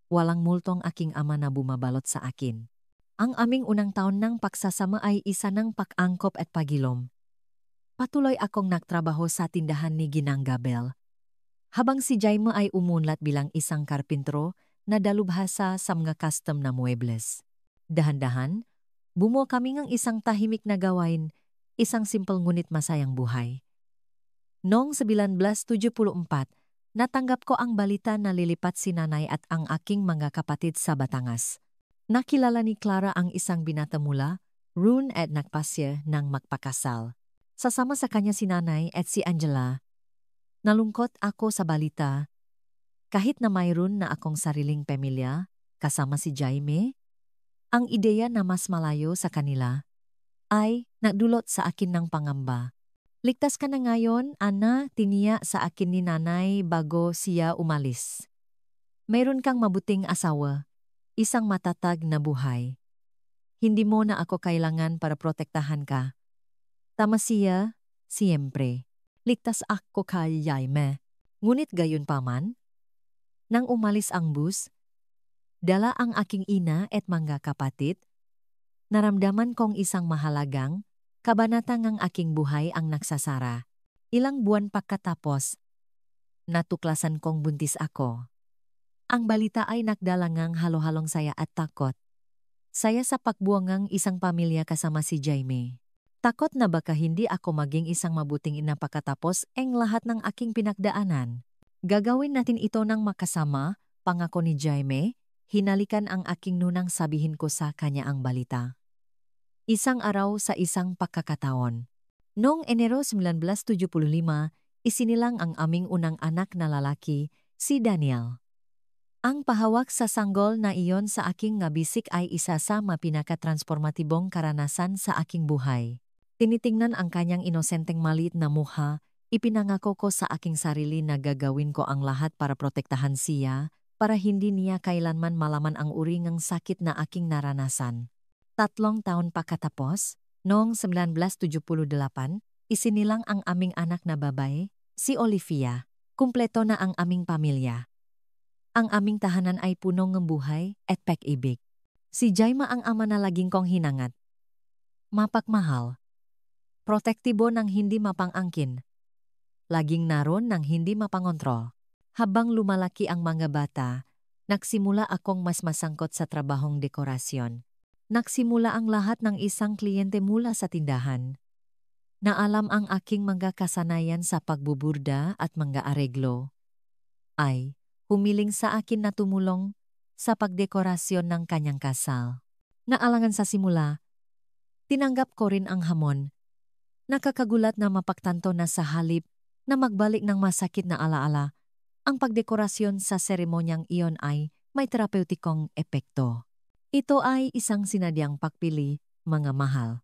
walang multong aking ama na bumabalot sa akin. Ang aming unang taon ng pagsasama ay isa ng pag-angkop at pagilom. Patuloy akong nagtrabaho sa tindahan ni Ginang Gabel. Habang si Jaime ay umunlad bilang isang karpintro na dalubhasa sa mga custom na muebles. Dahan-dahan, bumuo kami ng isang tahimik na gawain, isang simple ngunit masayang buhay. Noong 1974, natanggap ko ang balita na lilipat si nanay at ang aking mga kapatid sa Batangas. Nakilala ni Clara ang isang binata mula, Rune at nagpasya ng magpakasal. Sasama sa kanya si nanay at si Angela. Nalungkot ako sa balita. Kahit na mayroon na akong sariling pamilya, kasama si Jaime, ang ideya na mas malayo sa kanila ay nagdulot sa akin ng pangamba. Ligtas ka na ngayon, Ana, tiniya sa akin ni nanay bago siya umalis. Mayroon kang mabuting asawa, isang matatag na buhay. Hindi mo na ako kailangan para protektahan ka. Tama siya, siyempre. Ligtas ako kay Jaime. Ngunit gayon pa man, nang umalis ang bus, dala ang aking ina at mga kapatid, naramdaman kong isang mahalagang, kabanatang ang aking buhay ang nagsasara. Ilang buwan pagkatapos, natuklasan kong buntis ako. Ang balita ay nagdalangang halo-halong saya at takot. Saya sa pagbuangang isang pamilya kasama si Jaime. Takot na baka hindi ako maging isang mabuting ina pagkatapos ang lahat ng aking pinagdaanan. Gagawin natin ito ng makasama, pangako ni Jaime. Hinalikan ang aking nunang sabihin ko sa kanya ang balita. Isang araw sa isang pagkakataon. Noong Enero 1975, isinilang ang aming unang anak na lalaki, si Daniel. Ang pahawak sa sanggol na iyon sa aking ngabisik ay isa sa mapinakatransformatibong karanasan sa aking buhay. Tinitingnan ang kanyang inosenteng maliit na mukha, ipinangako ko sa aking sarili na gagawin ko ang lahat para protektahan siya, para hindi niya kailanman malaman ang uri ng sakit na aking naranasan. 3 taon pagkatapos, noong 1978, isinilang ang aming anak na babae, si Olivia. Kumpleto na ang aming pamilya. Ang aming tahanan ay puno ng buhay at pag-ibig. Si Jaime ang ama na laging kong hinangat. Mapagmahal. Protektibo ng hindi mapangangkin. Laging naroon ng hindi mapangontrol. Habang lumalaki ang mga bata, nagsimula akong mas masangkot sa trabahong dekorasyon. Nagsimula ang lahat ng isang kliyente mula sa tindahan. Naalam ang aking mga kasanayan sa pagbuburda at mga areglo. Ay, humiling sa akin na tumulong sa pagdekorasyon ng kanyang kasal. Naalangan sa simula, tinanggap ko rin ang hamon. Nakakagulat na mapagtanto na sa halip na magbalik ng masakit na alaala, ang pagdekorasyon sa seremonyang iyon ay may terapeutikong epekto. Ito ay isang sinadyang pagpili, mga mahal.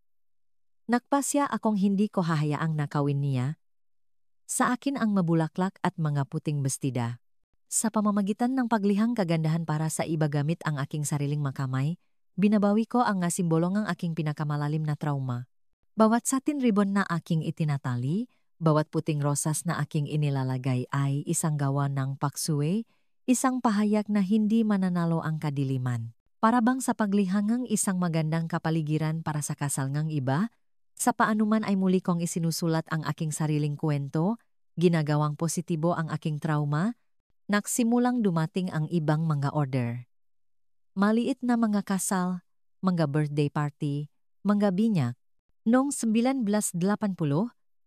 Nagpasya akong hindi ko hahayaang nakawin niya. Sa akin ang mabulaklak at mga puting bestida. Sa pamamagitan ng paglihang kagandahan para sa iba gamit ang aking sariling makamay, binabawi ko ang simbolong ang aking pinakamalalim na trauma. Bawat satin ribbon na aking itinatali, bawat puting rosas na aking inilalagay ay isang gawa ng paksuwe, isang pahayag na hindi mananalo ang kadiliman. Para bang sa paglihangang isang magandang kapaligiran para sa kasal ngang iba, sa paanuman ay muli kong isinusulat ang aking sariling kwento, ginagawang positibo ang aking trauma, nagsimulang dumating ang ibang mga order. Maliit na mga kasal, mga birthday party, mga binyak. Noong 1980,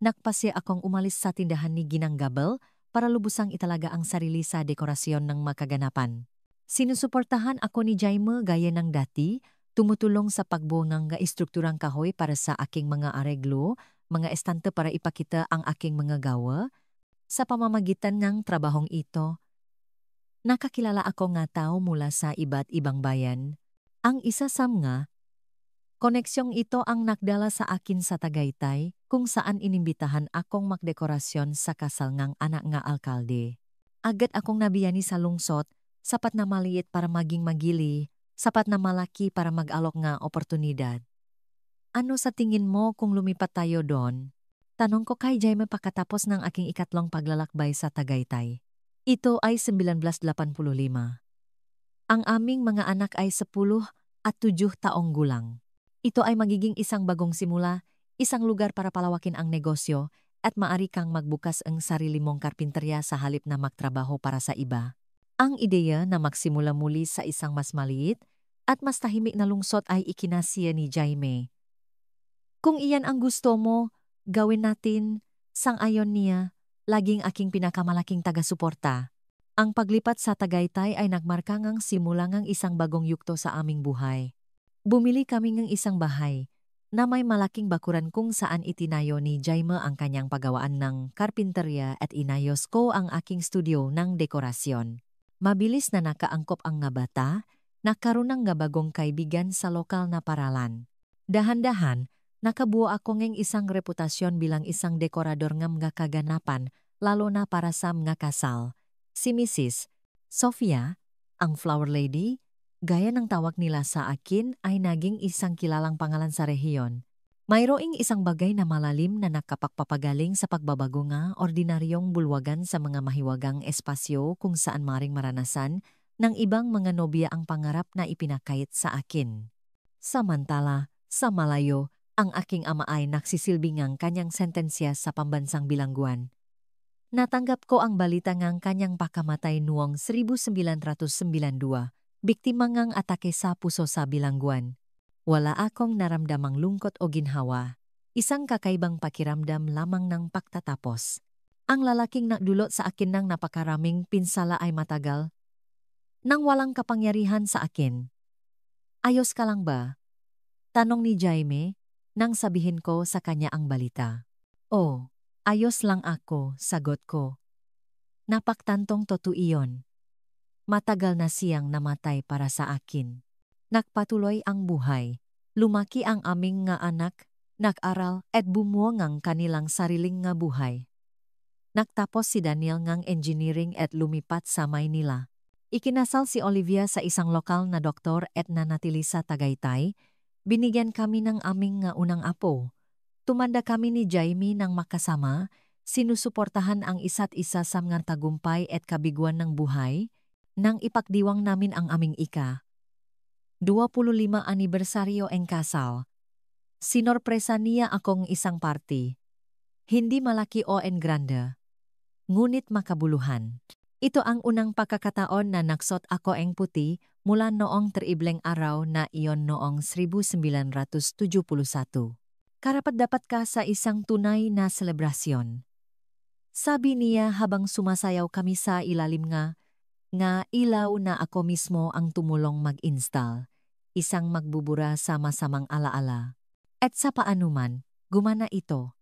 nagpasya akong umalis sa tindahan ni Ginang Gabel para lubusang italaga ang sarili sa dekorasyon ng makaganapan. Sinusuportahan ako ni Jaime gaya ng dati, tumutulong sa pagbuo ng istrukturang kahoy para sa aking mga areglo, mga estante para ipakita ang aking mga gawa. Sa pamamagitan ng trabahong ito, nakakilala ako nga tao mula sa iba't ibang bayan. Ang isa sa mga koneksyong ito ang nagdala sa akin sa Tagaytay, kung saan inimbitahan akong magdekorasyon sa kasal ngang anak nga alkalde. Agad akong nabiyani sa lungsod, sapat na maliit para maging magili, sapat na malaki para mag-alok nga oportunidad. Ano sa tingin mo kung lumipat tayo doon? Tanong ko kay Jaime pagkatapos ng aking ikatlong paglalakbay sa Tagaytay. Ito ay 1985. Ang aming mga anak ay 10 at 7 taong gulang. Ito ay magiging isang bagong simula, isang lugar para palawakin ang negosyo at maari kang magbukas ang sarili mong karpinterya sa halip na magtrabaho para sa iba. Ang ideya na magsimula muli sa isang mas maliit at mas tahimik na lungsod ay ikinasiya ni Jaime. Kung iyan ang gusto mo, gawin natin, sang-ayon niya, laging aking pinakamalaking taga-suporta. Ang paglipat sa Tagaytay ay nagmarka ngang simula ngang isang bagong yugto sa aming buhay. Bumili kami ng isang bahay na may malaking bakuran kung saan itinayo ni Jaime ang kanyang paggawaan ng karpinterya at inayos ko ang aking studio ng dekorasyon. Mabilis na nakaangkop ang nga bata, nagkaroon ng nga bagong kaibigan sa lokal na paralan. Dahan-dahan, nakabuo ako ng isang reputasyon bilang isang dekorador ng mga kaganapan, lalo na para sa mga kasal. Si Mrs. Sofia, ang flower lady, gaya ng tawag nila sa akin, ay naging isang kilalang pangalan sa rehiyon. Mayroong isang bagay na malalim na nakapagpapagaling sa pagbabago nga ordinaryong bulwagan sa mga mahiwagang espasyo kung saan maring maranasan ng ibang mga nobya ang pangarap na ipinakait sa akin. Samantala, sa malayo, ang aking ama ay nagsisilbing ang kanyang sentensya sa pambansang bilangguan. Natanggap ko ang balita ngang kanyang pakamatay noong 1992, biktima ngang atake sa puso sa bilangguan. Wala akong naramdamang lungkot o ginhawa. Isang kakaibang pakiramdam lamang ng pagtatapos. Ang lalaking nagdulot sa akin ng napakaraming pinsala ay matagal nang walang kapangyarihan sa akin. Ayos ka lang ba? Tanong ni Jaime nang sabihin ko sa kanya ang balita. Oh, ayos lang ako, sagot ko. Napaktantong totoo iyon. Matagal na siyang namatay para sa akin. Nagpatuloy ang buhay. Lumaki ang aming nga anak, nag-aral at bumuo ngang kanilang sariling nga buhay. Nagtapos si Daniel ngang engineering at lumipat sa Maynila. Ikinasal si Olivia sa isang lokal na doktor at nanatili sa Tagaytay. Binigyan kami ng aming nga unang apo. Tumanda kami ni Jaime nang makasama, sinusuportahan ang isa't isa sa mga tagumpay at kabiguan ng buhay, nang ipagdiwang namin ang aming 25 anibersaryo ang kasal. Sinorpresa niya akong isang party. Hindi malaki o en grande, ngunit makabuluhan. Ito ang unang pagkakataon na naksot ako ang puti mula noong triibleng araw na iyon noong 1971. Karapat-dapat ka sa isang tunay na selebrasyon. Sabi niya habang sumasayaw kami sa ilalim nga ilaw na ako mismo ang tumulong mag-install. Isang magbubura sa masamang alaala. At sa paanuman, gumana ito.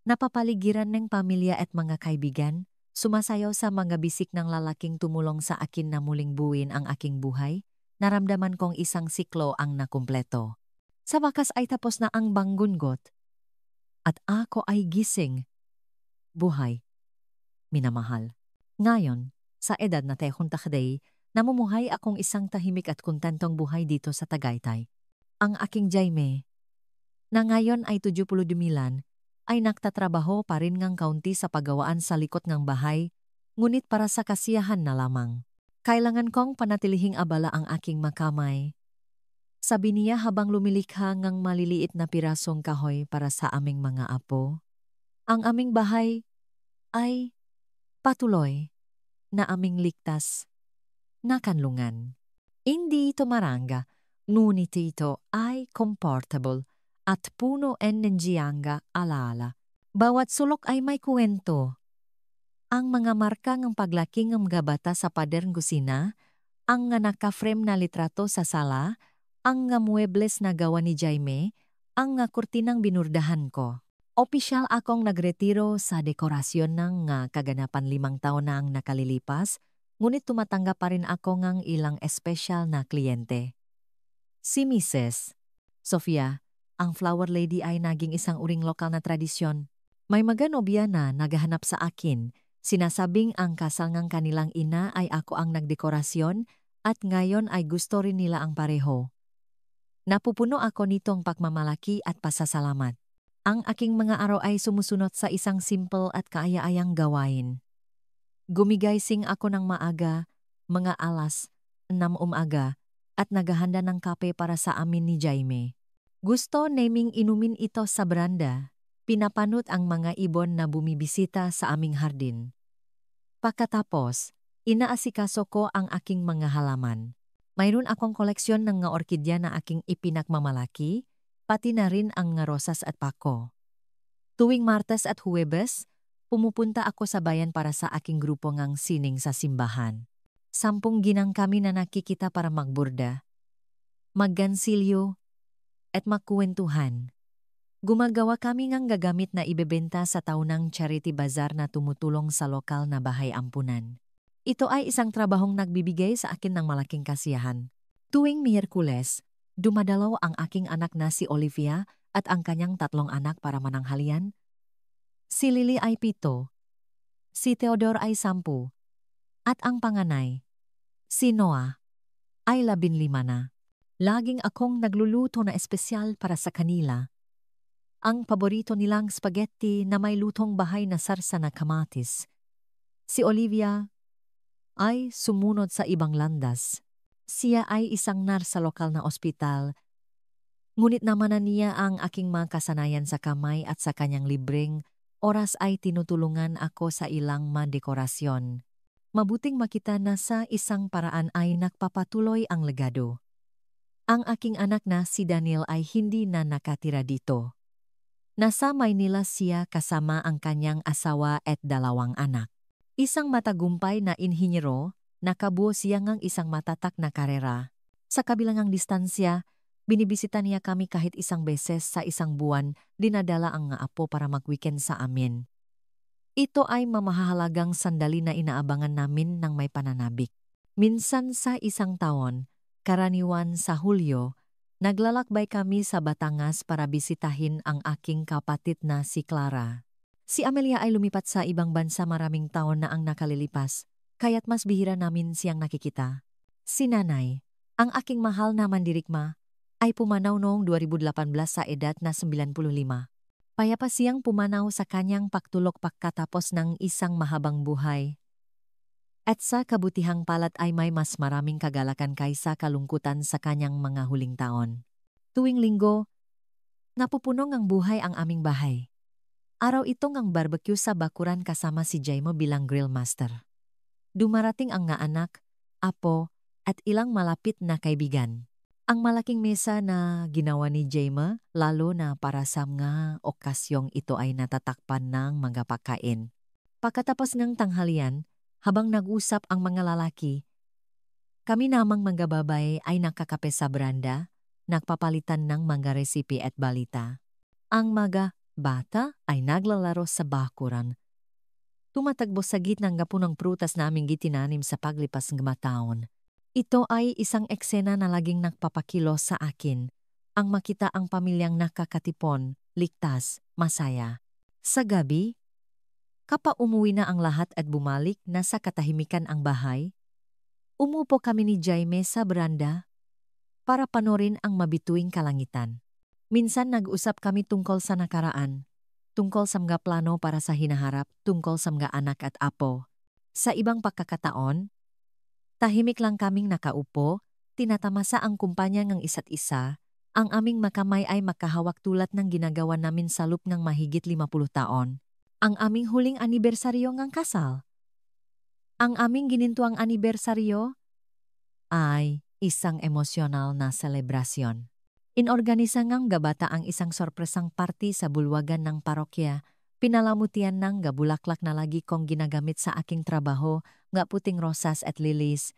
Napapaligiran ng pamilya at mga kaibigan, sumasayaw sa mga bisik ng lalaking tumulong sa akin na muling buuin ang aking buhay, naramdaman kong isang siklo ang nakumpleto. Sa wakas ay tapos na ang banggungot. At ako ay gising. Buhay. Minamahal. Ngayon, sa edad na tehuntakday, namumuhay akong isang tahimik at kontentong buhay dito sa Tagaytay. Ang aking Jaime, na ngayon ay 72, ay nagtatrabaho pa rin ngang kaunti sa paggawaan sa likod ng bahay, ngunit para sa kasiyahan na lamang. Kailangan kong panatilihing abala ang aking makamay. Sabi niya habang lumilikha ngang maliliit na pirasong kahoy para sa aming mga apo. Ang aming bahay ay patuloy na aming ligtas na kanlungan. Hindi ito maranga, ngunit ito ay comfortable at puno energiyang alaala. Bawat sulok ay may kwento. Ang mga marka ng paglaking ng mga bata sa pader ng kusina, ang nga naka-frame na litrato sa sala, ang nga muebles na gawa ni Jaime, ang nga kurtinang binurdahan ko. Opisyal akong nagretiro sa dekorasyon ng nga kaganapan 5 taon na ang nakalilipas, ngunit tumatanggap pa rin ako ngang ilang espesyal na kliyente. Si Mrs. Sofia, ang flower lady ay naging isang uring lokal na tradisyon. May mga nobya na naghahanap sa akin, sinasabing ang kasal ng kanilang ina ay ako ang nagdekorasyon at ngayon ay gusto rin nila ang pareho. Napupuno ako nitong pagmamalaki at pasasalamat. Ang aking mga araw ay sumusunod sa isang simple at kaaya-ayang gawain. Gumigising ako ng maaga, mga alas 6 umaga, at naghahanda ng kape para sa amin ni Jaime. Gusto naming inumin ito sa beranda. Pinapanot ang mga ibon na bumibisita sa aming hardin. Pagkatapos, inaasikaso ko ang aking mga halaman. Mayroon akong koleksyon ng nga orkidya na aking ipinagmamalaki, pati na rin ang nga rosas at pako. Tuwing Martes at Huwebes, pumupunta ako sa bayan para sa aking grupo ngang sining sa simbahan. 10 ginang kami na nakikita para magburda, maggansilyo, at magkuwentuhan. Gumagawa kami ngang gagamit na ibebenta sa taunang charity bazaar na tumutulong sa lokal na bahay ampunan. Ito ay isang trabahong nagbibigay sa akin ng malaking kasiyahan. Tuwing Miyerkules, dumadalaw ang aking anak na si Olivia at ang kanyang 3 anak para mananghalian. Si Lily ay 7, si Theodore ay 10, at ang panganay, si Noah, ay 15 na. Laging akong nagluluto na espesyal para sa kanila. Ang paborito nilang spaghetti na may lutong bahay na sarsa na kamatis. Si Olivia ay sumunod sa ibang landas. Siya ay isang nurse sa lokal na ospital. Ngunit naman na niya ang aking mga kasanayan sa kamay at sa kanyang libreng oras ay tinutulungan ako sa ilang dekorasyon. Mabuting makita na sa isang paraan ay nagpapatuloy ang legado. Ang aking anak na si Daniel ay hindi na nakatira dito. Nasa Maynila siya kasama ang kanyang asawa at 2 anak. Isang matagumpay na inhinyero, nakabuo siya ng isang matatak na karera. Sa kabilang distansya, binibisita niya kami kahit isang beses sa isang buwan, dinadala ang apo para mag-weekend sa amin. Ito ay mamahalagang sandali na inaabangan namin ng may pananabik. Minsan sa isang taon, karaniwan sa Hulyo, naglalakbay kami sa Batangas para bisitahin ang aking kapatid na si Clara. Si Amelia ay lumipat sa ibang bansa maraming taon na ang nakalilipas, kaya't mas bihira namin siyang nakikita. Si Nanay, ang aking mahal na mandirigma, ay pumanaw noong 2018 sa edad na 95. Payapa siyang pumanaw sa kanyang pagtulok pagkatapos ng isang mahabang buhay. At sa kabutihang palad ay may mas maraming kagalakan kaysa kalungkutan sa kanyang mga huling taon. Tuwing linggo, napupunong ang buhay ang aming bahay. Araw itong ang barbecue sa bakuran kasama si Jaime bilang grill master. Dumarating ang nga anak, apo, at ilang malapit na kaibigan. Ang malaking mesa na ginawa ni Jaime, lalo na para sa mga okasyong ito ay natatakpan ng mga pagkain. Pagkatapos ng tanghalian, habang nag-usap ang mga lalaki, kami namang mga babae ay nakakape sa beranda, nagpapalitan ng mga resipi at balita. Ang mga bata ay naglalaro sa bakuran. Tumatagbo sa gitnang gapunang prutas naming gitinanim sa paglipas ng mataon. Ito ay isang eksena na laging nagpapakilos sa akin. Ang makita ang pamilyang nakakatipon, ligtas, masaya. Sa gabi, kapag umuwi na ang lahat at bumalik na sa katahimikan ang bahay, umupo kami ni Jaime sa beranda para panorin ang mabituing kalangitan. Minsan nag-usap kami tungkol sa nakaraan, tungkol sa mga plano para sa hinaharap, tungkol sa mga anak at apo. Sa ibang pagkakataon, tahimik lang kaming nakaupo, tinatamasa ang kumpanya ng isa't isa, ang aming makamay ay makahawak tulad ng ginagawa namin sa loop ng mahigit 50 taon. Ang aming huling anibersaryo ng kasal. Ang aming ginintuang anibersaryo ay isang emosyonal na selebrasyon. Inorganisa ng gabata ang isang sorpresang party sa bulwagan ng parokya, pinalamutian ng gabulaklak na lagi kong ginagamit sa aking trabaho, nga puting rosas at lilies.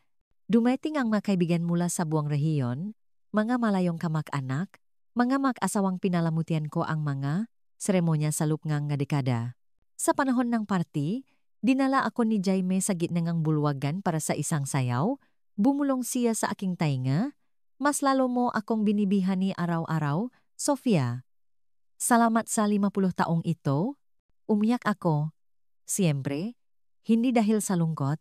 Dumating ang mga kaibigan mula sa buong rehiyon, mga malayong kamag-anak, mga mag-asawang pinalamutian ko ang mga seremonya sa lupngang nga dekada. Sa panahon ng party, dinala ako ni Jaime sa gitnang bulwagan para sa isang sayaw, bumulong siya sa aking tainga, mas lalo mo akong binibihan ni araw-araw, Sofia. Salamat sa 50 taong ito. Umiyak ako. Siyempre, hindi dahil sa lungkot,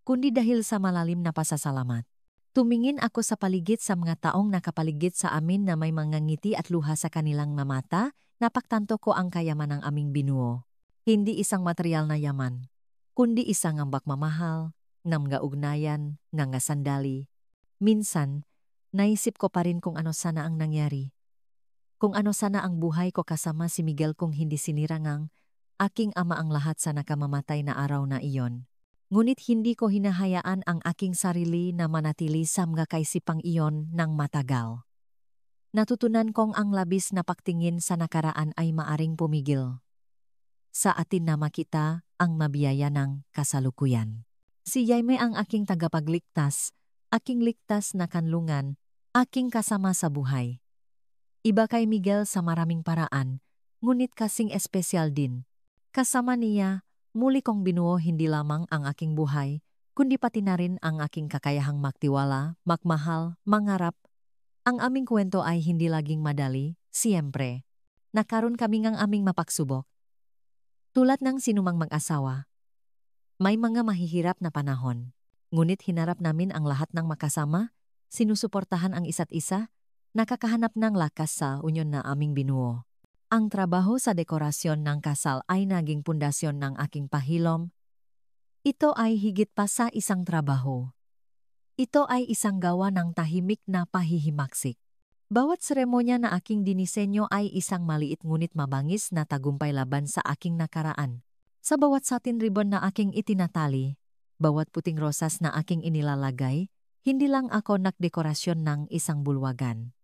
kundi dahil sa malalim na pasasalamat. Tumingin ako sa paligid sa mga taong nakapaligid sa amin na may mga ngiti at luha sa kanilang mga mata, napagtanto ko ang kayaman ng aming binuo. Hindi isang material na yaman, kundi isang ambak mamahal, ng mga ugnayan, ng mga sandali. Minsan, naisip ko pa rin kung ano sana ang nangyari. Kung ano sana ang buhay ko kasama si Miguel kung hindi sinirangang aking ama ang lahat sa nakamamatay na araw na iyon. Ngunit hindi ko hinahayaan ang aking sarili na manatili sa mga kaisipang iyon ng matagal. Natutunan kong ang labis na pagtingin sa nakaraan ay maaring pumigil. Sa atin na makita ang mabiyaya ng kasalukuyan. Si Jaime ang aking tagapagligtas, aking ligtas na kanlungan, aking kasama sa buhay. Iba kay Miguel sa maraming paraan, ngunit kasing espesyal din. Kasama niya, muli kong binuo hindi lamang ang aking buhay, kundi pati na rin ang aking kakayahang magtiwala, magmahal, mangarap. Ang aming kwento ay hindi laging madali, siyempre. Nakaroon kami ng aming mapagsubok. Tulad ng sinumang mag-asawa, may mga mahihirap na panahon. Ngunit hinarap namin ang lahat ng makasama, sinusuportahan ang isa't isa, nakakahanap ng lakas sa unyon na aming binuo. Ang trabaho sa dekorasyon ng kasal ay naging pundasyon ng aking pahilom. Ito ay higit pa sa isang trabaho. Ito ay isang gawa ng tahimik na pahihimaksik. Bawat seremonya na aking dinisenyo ay isang maliit ngunit mabangis na tagumpay laban sa aking nakaraan. Sa bawat satin ribbon na aking itinatali, bawat puting rosas na aking inilalagay, hindi lang ako nagdekorasyon ng isang bulwagan.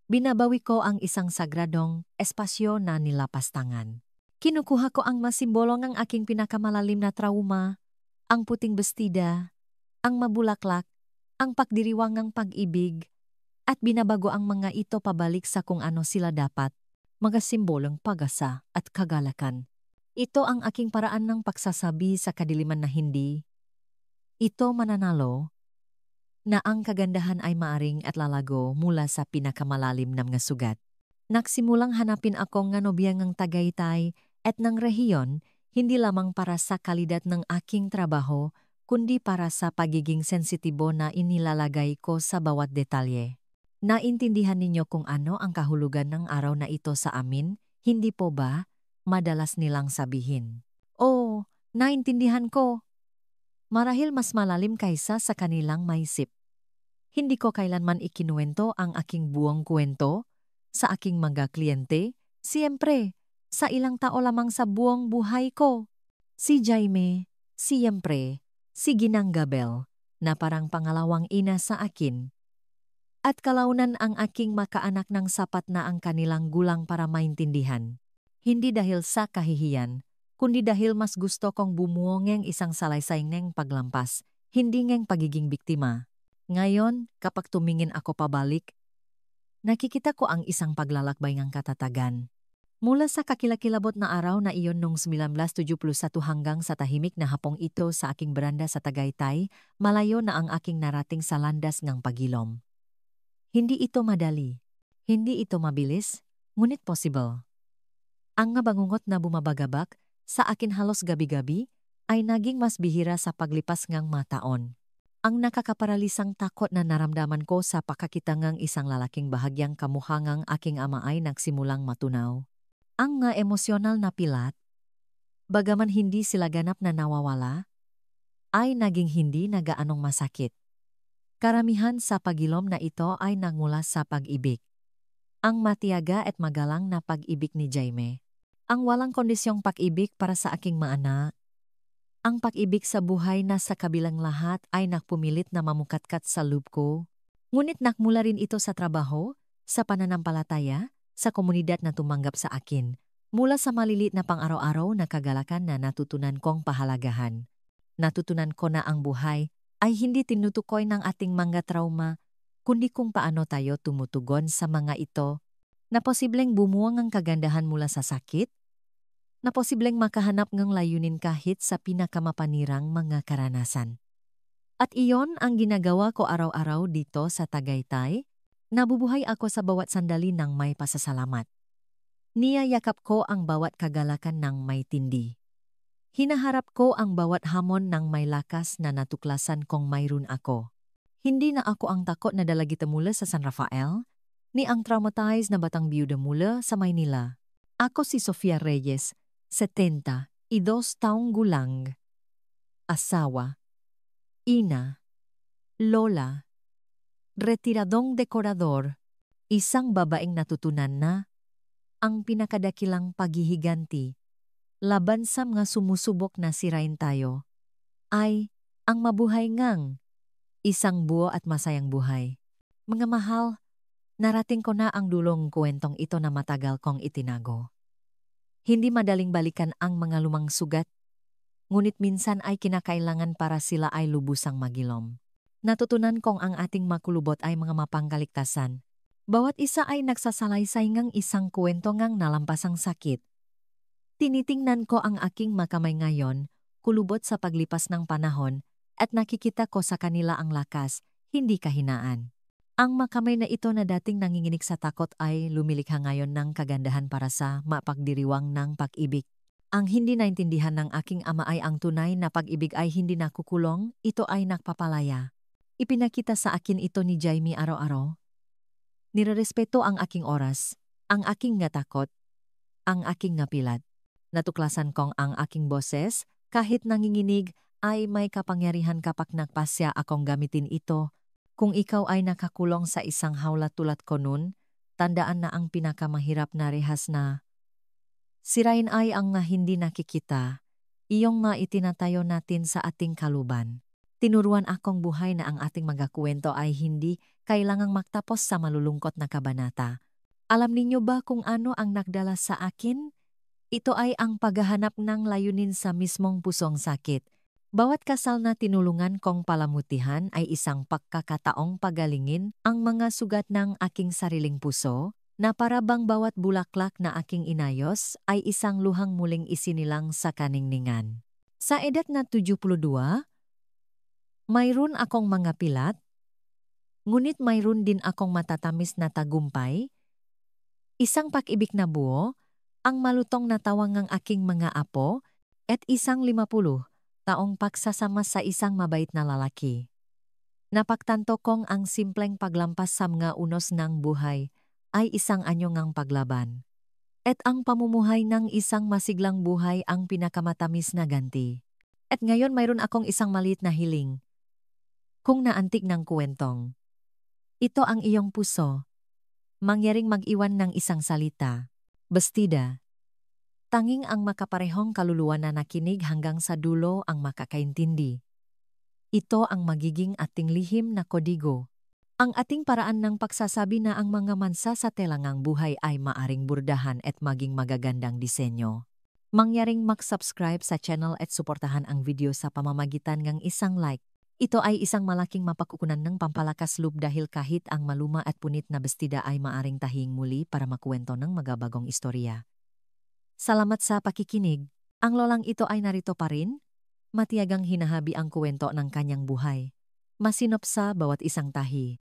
Binabawi ko ang isang sagradong espasyo na nilapastangan. Kinukuha ko ang masimbolong ang aking pinakamalalim na trauma, ang puting bestida, ang mabulaklak, ang pagdiriwangang pag-ibig, at binabago ang mga ito pabalik sa kung ano sila dapat, mga simbolong pag-asa at kagalakan. Ito ang aking paraan ng pagsasabi sa kadiliman na hindi ito mananalo, na ang kagandahan ay maaring at lalago mula sa pinakamalalim na mga sugat. Nagsimulang hanapin ako nga nobya ngang Tagaytay at ng rehiyon, hindi lamang para sa kalidad ng aking trabaho, kundi para sa pagiging sensitibo na inilalagay ko sa bawat detalye. Naintindihan ninyo kung ano ang kahulugan ng araw na ito sa amin, hindi po ba? Madalas nilang sabihin. Oh, naintindihan ko. Marahil mas malalim kaysa sa kanilang maisip. Hindi ko kailanman ikinuwento ang aking buong kwento sa aking mga kliyente, siyempre, sa ilang tao lamang sa buong buhay ko. Si Jaime, siyempre, si Ginang Gabel, na parang pangalawang ina sa akin. At kalaunan ang aking makaanak ng sapat na ang kanilang gulang para maintindihan. Hindi dahil sa kahihiyan, kundi dahil mas gusto kong bumuo ng isang salaysay ng paglampas, hindi ng pagiging biktima. Ngayon, kapag tumingin ako pabalik, nakikita ko ang isang paglalakbay ng katatagan. Mula sa kakilakilabot na araw na iyon noong 1971 hanggang sa tahimik na hapong ito sa aking beranda sa Tagaytay, malayo na ang aking narating sa landas ng pagilom. Hindi ito madali. Hindi ito mabilis, ngunit possible. Ang nga bangungot na bumabagabak sa akin halos gabi-gabi ay naging mas bihira sa paglipas ngang mataon. Ang nakakaparalisang takot na naramdaman ko sa pakakita ngang isang lalaking bahagyang kamuhangang aking ama ay nagsimulang matunaw. Ang nga emosyonal na pilat, bagaman hindi sila ganap na nawawala, ay naging hindi na gaanong masakit. Karamihan sa pagilom na ito ay nagmula sa pag-ibig. Ang matiyaga at magalang na pag-ibig ni Jaime. Ang walang kondisyong pag-ibig para sa aking mga anak. Ang pag-ibig sa buhay na sa kabilang lahat ay nagpumilit na mamukatkat sa loob ko. Ngunit nakmula rin ito sa trabaho, sa pananampalataya, sa komunidad na tumanggap sa akin. Mula sa maliliit na pang-araw-araw na kagalakan na natutunan kong pahalagahan. Natutunan ko na ang buhay ay hindi tinutukoy ng ating mga trauma, kundi kung paano tayo tumutugon sa mga ito, na posibleng bumuwang ang kagandahan mula sa sakit, na posibleng makahanap ng layunin kahit sa pinakamapanirang mga karanasan. At iyon ang ginagawa ko araw-araw dito sa Tagaytay, nabubuhay ako sa bawat sandali ng may pasasalamat. Niyayakap ko ang bawat kagalakan ng may tindi. Hinaharap ko ang bawat hamon ng may lakas na natuklasan kong mayroon ako. Hindi na ako ang takot na dalagita mula sa San Rafael, ni ang traumatized na batang biyuda mula sa Maynila. Ako si Sofia Reyes, 72 taong gulang. Asawa, ina, lola, retiradong dekorador, isang babaeng natutunan na ang pinakadakilang paghihiganti laban sa mga sumusubok na sirain tayo, ay ang mabuhay ngang isang buo at masayang buhay. Mga mahal, narating ko na ang dulong kwentong ito na matagal kong itinago. Hindi madaling balikan ang mga lumang sugat, ngunit minsan ay kinakailangan para sila ay lubusang magilom. Natutunan kong ang ating makulubot ay mga mapangkaligtasan. Bawat isa ay nagsasalaysay ngang isang kwento ngang nalampasang sakit. Tinitingnan ko ang aking makamay ngayon, kulubot sa paglipas ng panahon, at nakikita ko sa kanila ang lakas, hindi kahinaan. Ang makamay na ito na dating nanginginig sa takot ay lumilikha ngayon ng kagandahan para sa mapagdiriwang ng pag-ibig. Ang hindi naintindihan ng aking ama ay ang tunay na pag-ibig ay hindi nakukulong, ito ay nakpapalaya. Ipinakita sa akin ito ni Jaime araw-araw. Nirerespeto ang aking oras, ang aking ngatakot, ang aking napilat. Natuklasan kong ang aking boses, kahit nanginginig, ay may kapangyarihan kapag nagpasya akong gamitin ito Kung ikaw ay nakakulong sa isang hawla tulad ko nun, tandaan na ang pinakamahirap na rehas na sirain ay ang nga hindi nakikita, iyong nga itinatayo natin sa ating kaluban. Tinuruan akong buhay na ang ating mga kwento ay hindi kailangang magtapos sa malulungkot na kabanata. Alam ninyo ba kung ano ang nagdala sa akin? Ito ay ang paghahanap ng layunin sa mismong pusong sakit. Bawat kasal na tinulungan kong palamutihan ay isang pagkakataong pagalingin ang mga sugat ng aking sariling puso, na para bang bawat bulaklak na aking inayos ay isang luhang muling isinilang sa kaningningan. Sa edad na 72, mayroon akong mga pilat, ngunit mayroon din akong matatamis na tagumpay, isang pag-ibig na buo, ang malutong na tawang ng aking mga apo, at isang 50 taong pagsasama sa isang mabait na lalaki. Napagtanto kong ang simpleng paglampas sa mga unos ng buhay ay isang anyo ngang paglaban. At ang pamumuhay ng isang masiglang buhay ang pinakamatamis na ganti. At ngayon mayroon akong isang maliit na hiling. Kung naantig ng kwentong, ito ang iyong puso. Mangyaring mag-iwan ng isang salita. Bastida. Tanging ang makaparehong kaluluwa na nakinig hanggang sa dulo ang makakaintindi. Ito ang magiging ating lihim na kodigo. Ang ating paraan ng pagsasabi na ang mga mansa sa telangang buhay ay maaring burdahan at maging magagandang disenyo. Mangyaring mag-subscribe sa channel at suportahan ang video sa pamamagitan ng isang like. Ito ay isang malaking mapakukunan ng pampalakas loob dahil kahit ang maluma at punit na bestida ay maaring tahing muli para makuwento ng magabagong istorya. Salamat sa pakikinig. Ang lolang ito ay narito pa rin, matiyagang hinahabi ang kuwento ng kanyang buhay. Masinop sa bawat isang tahi.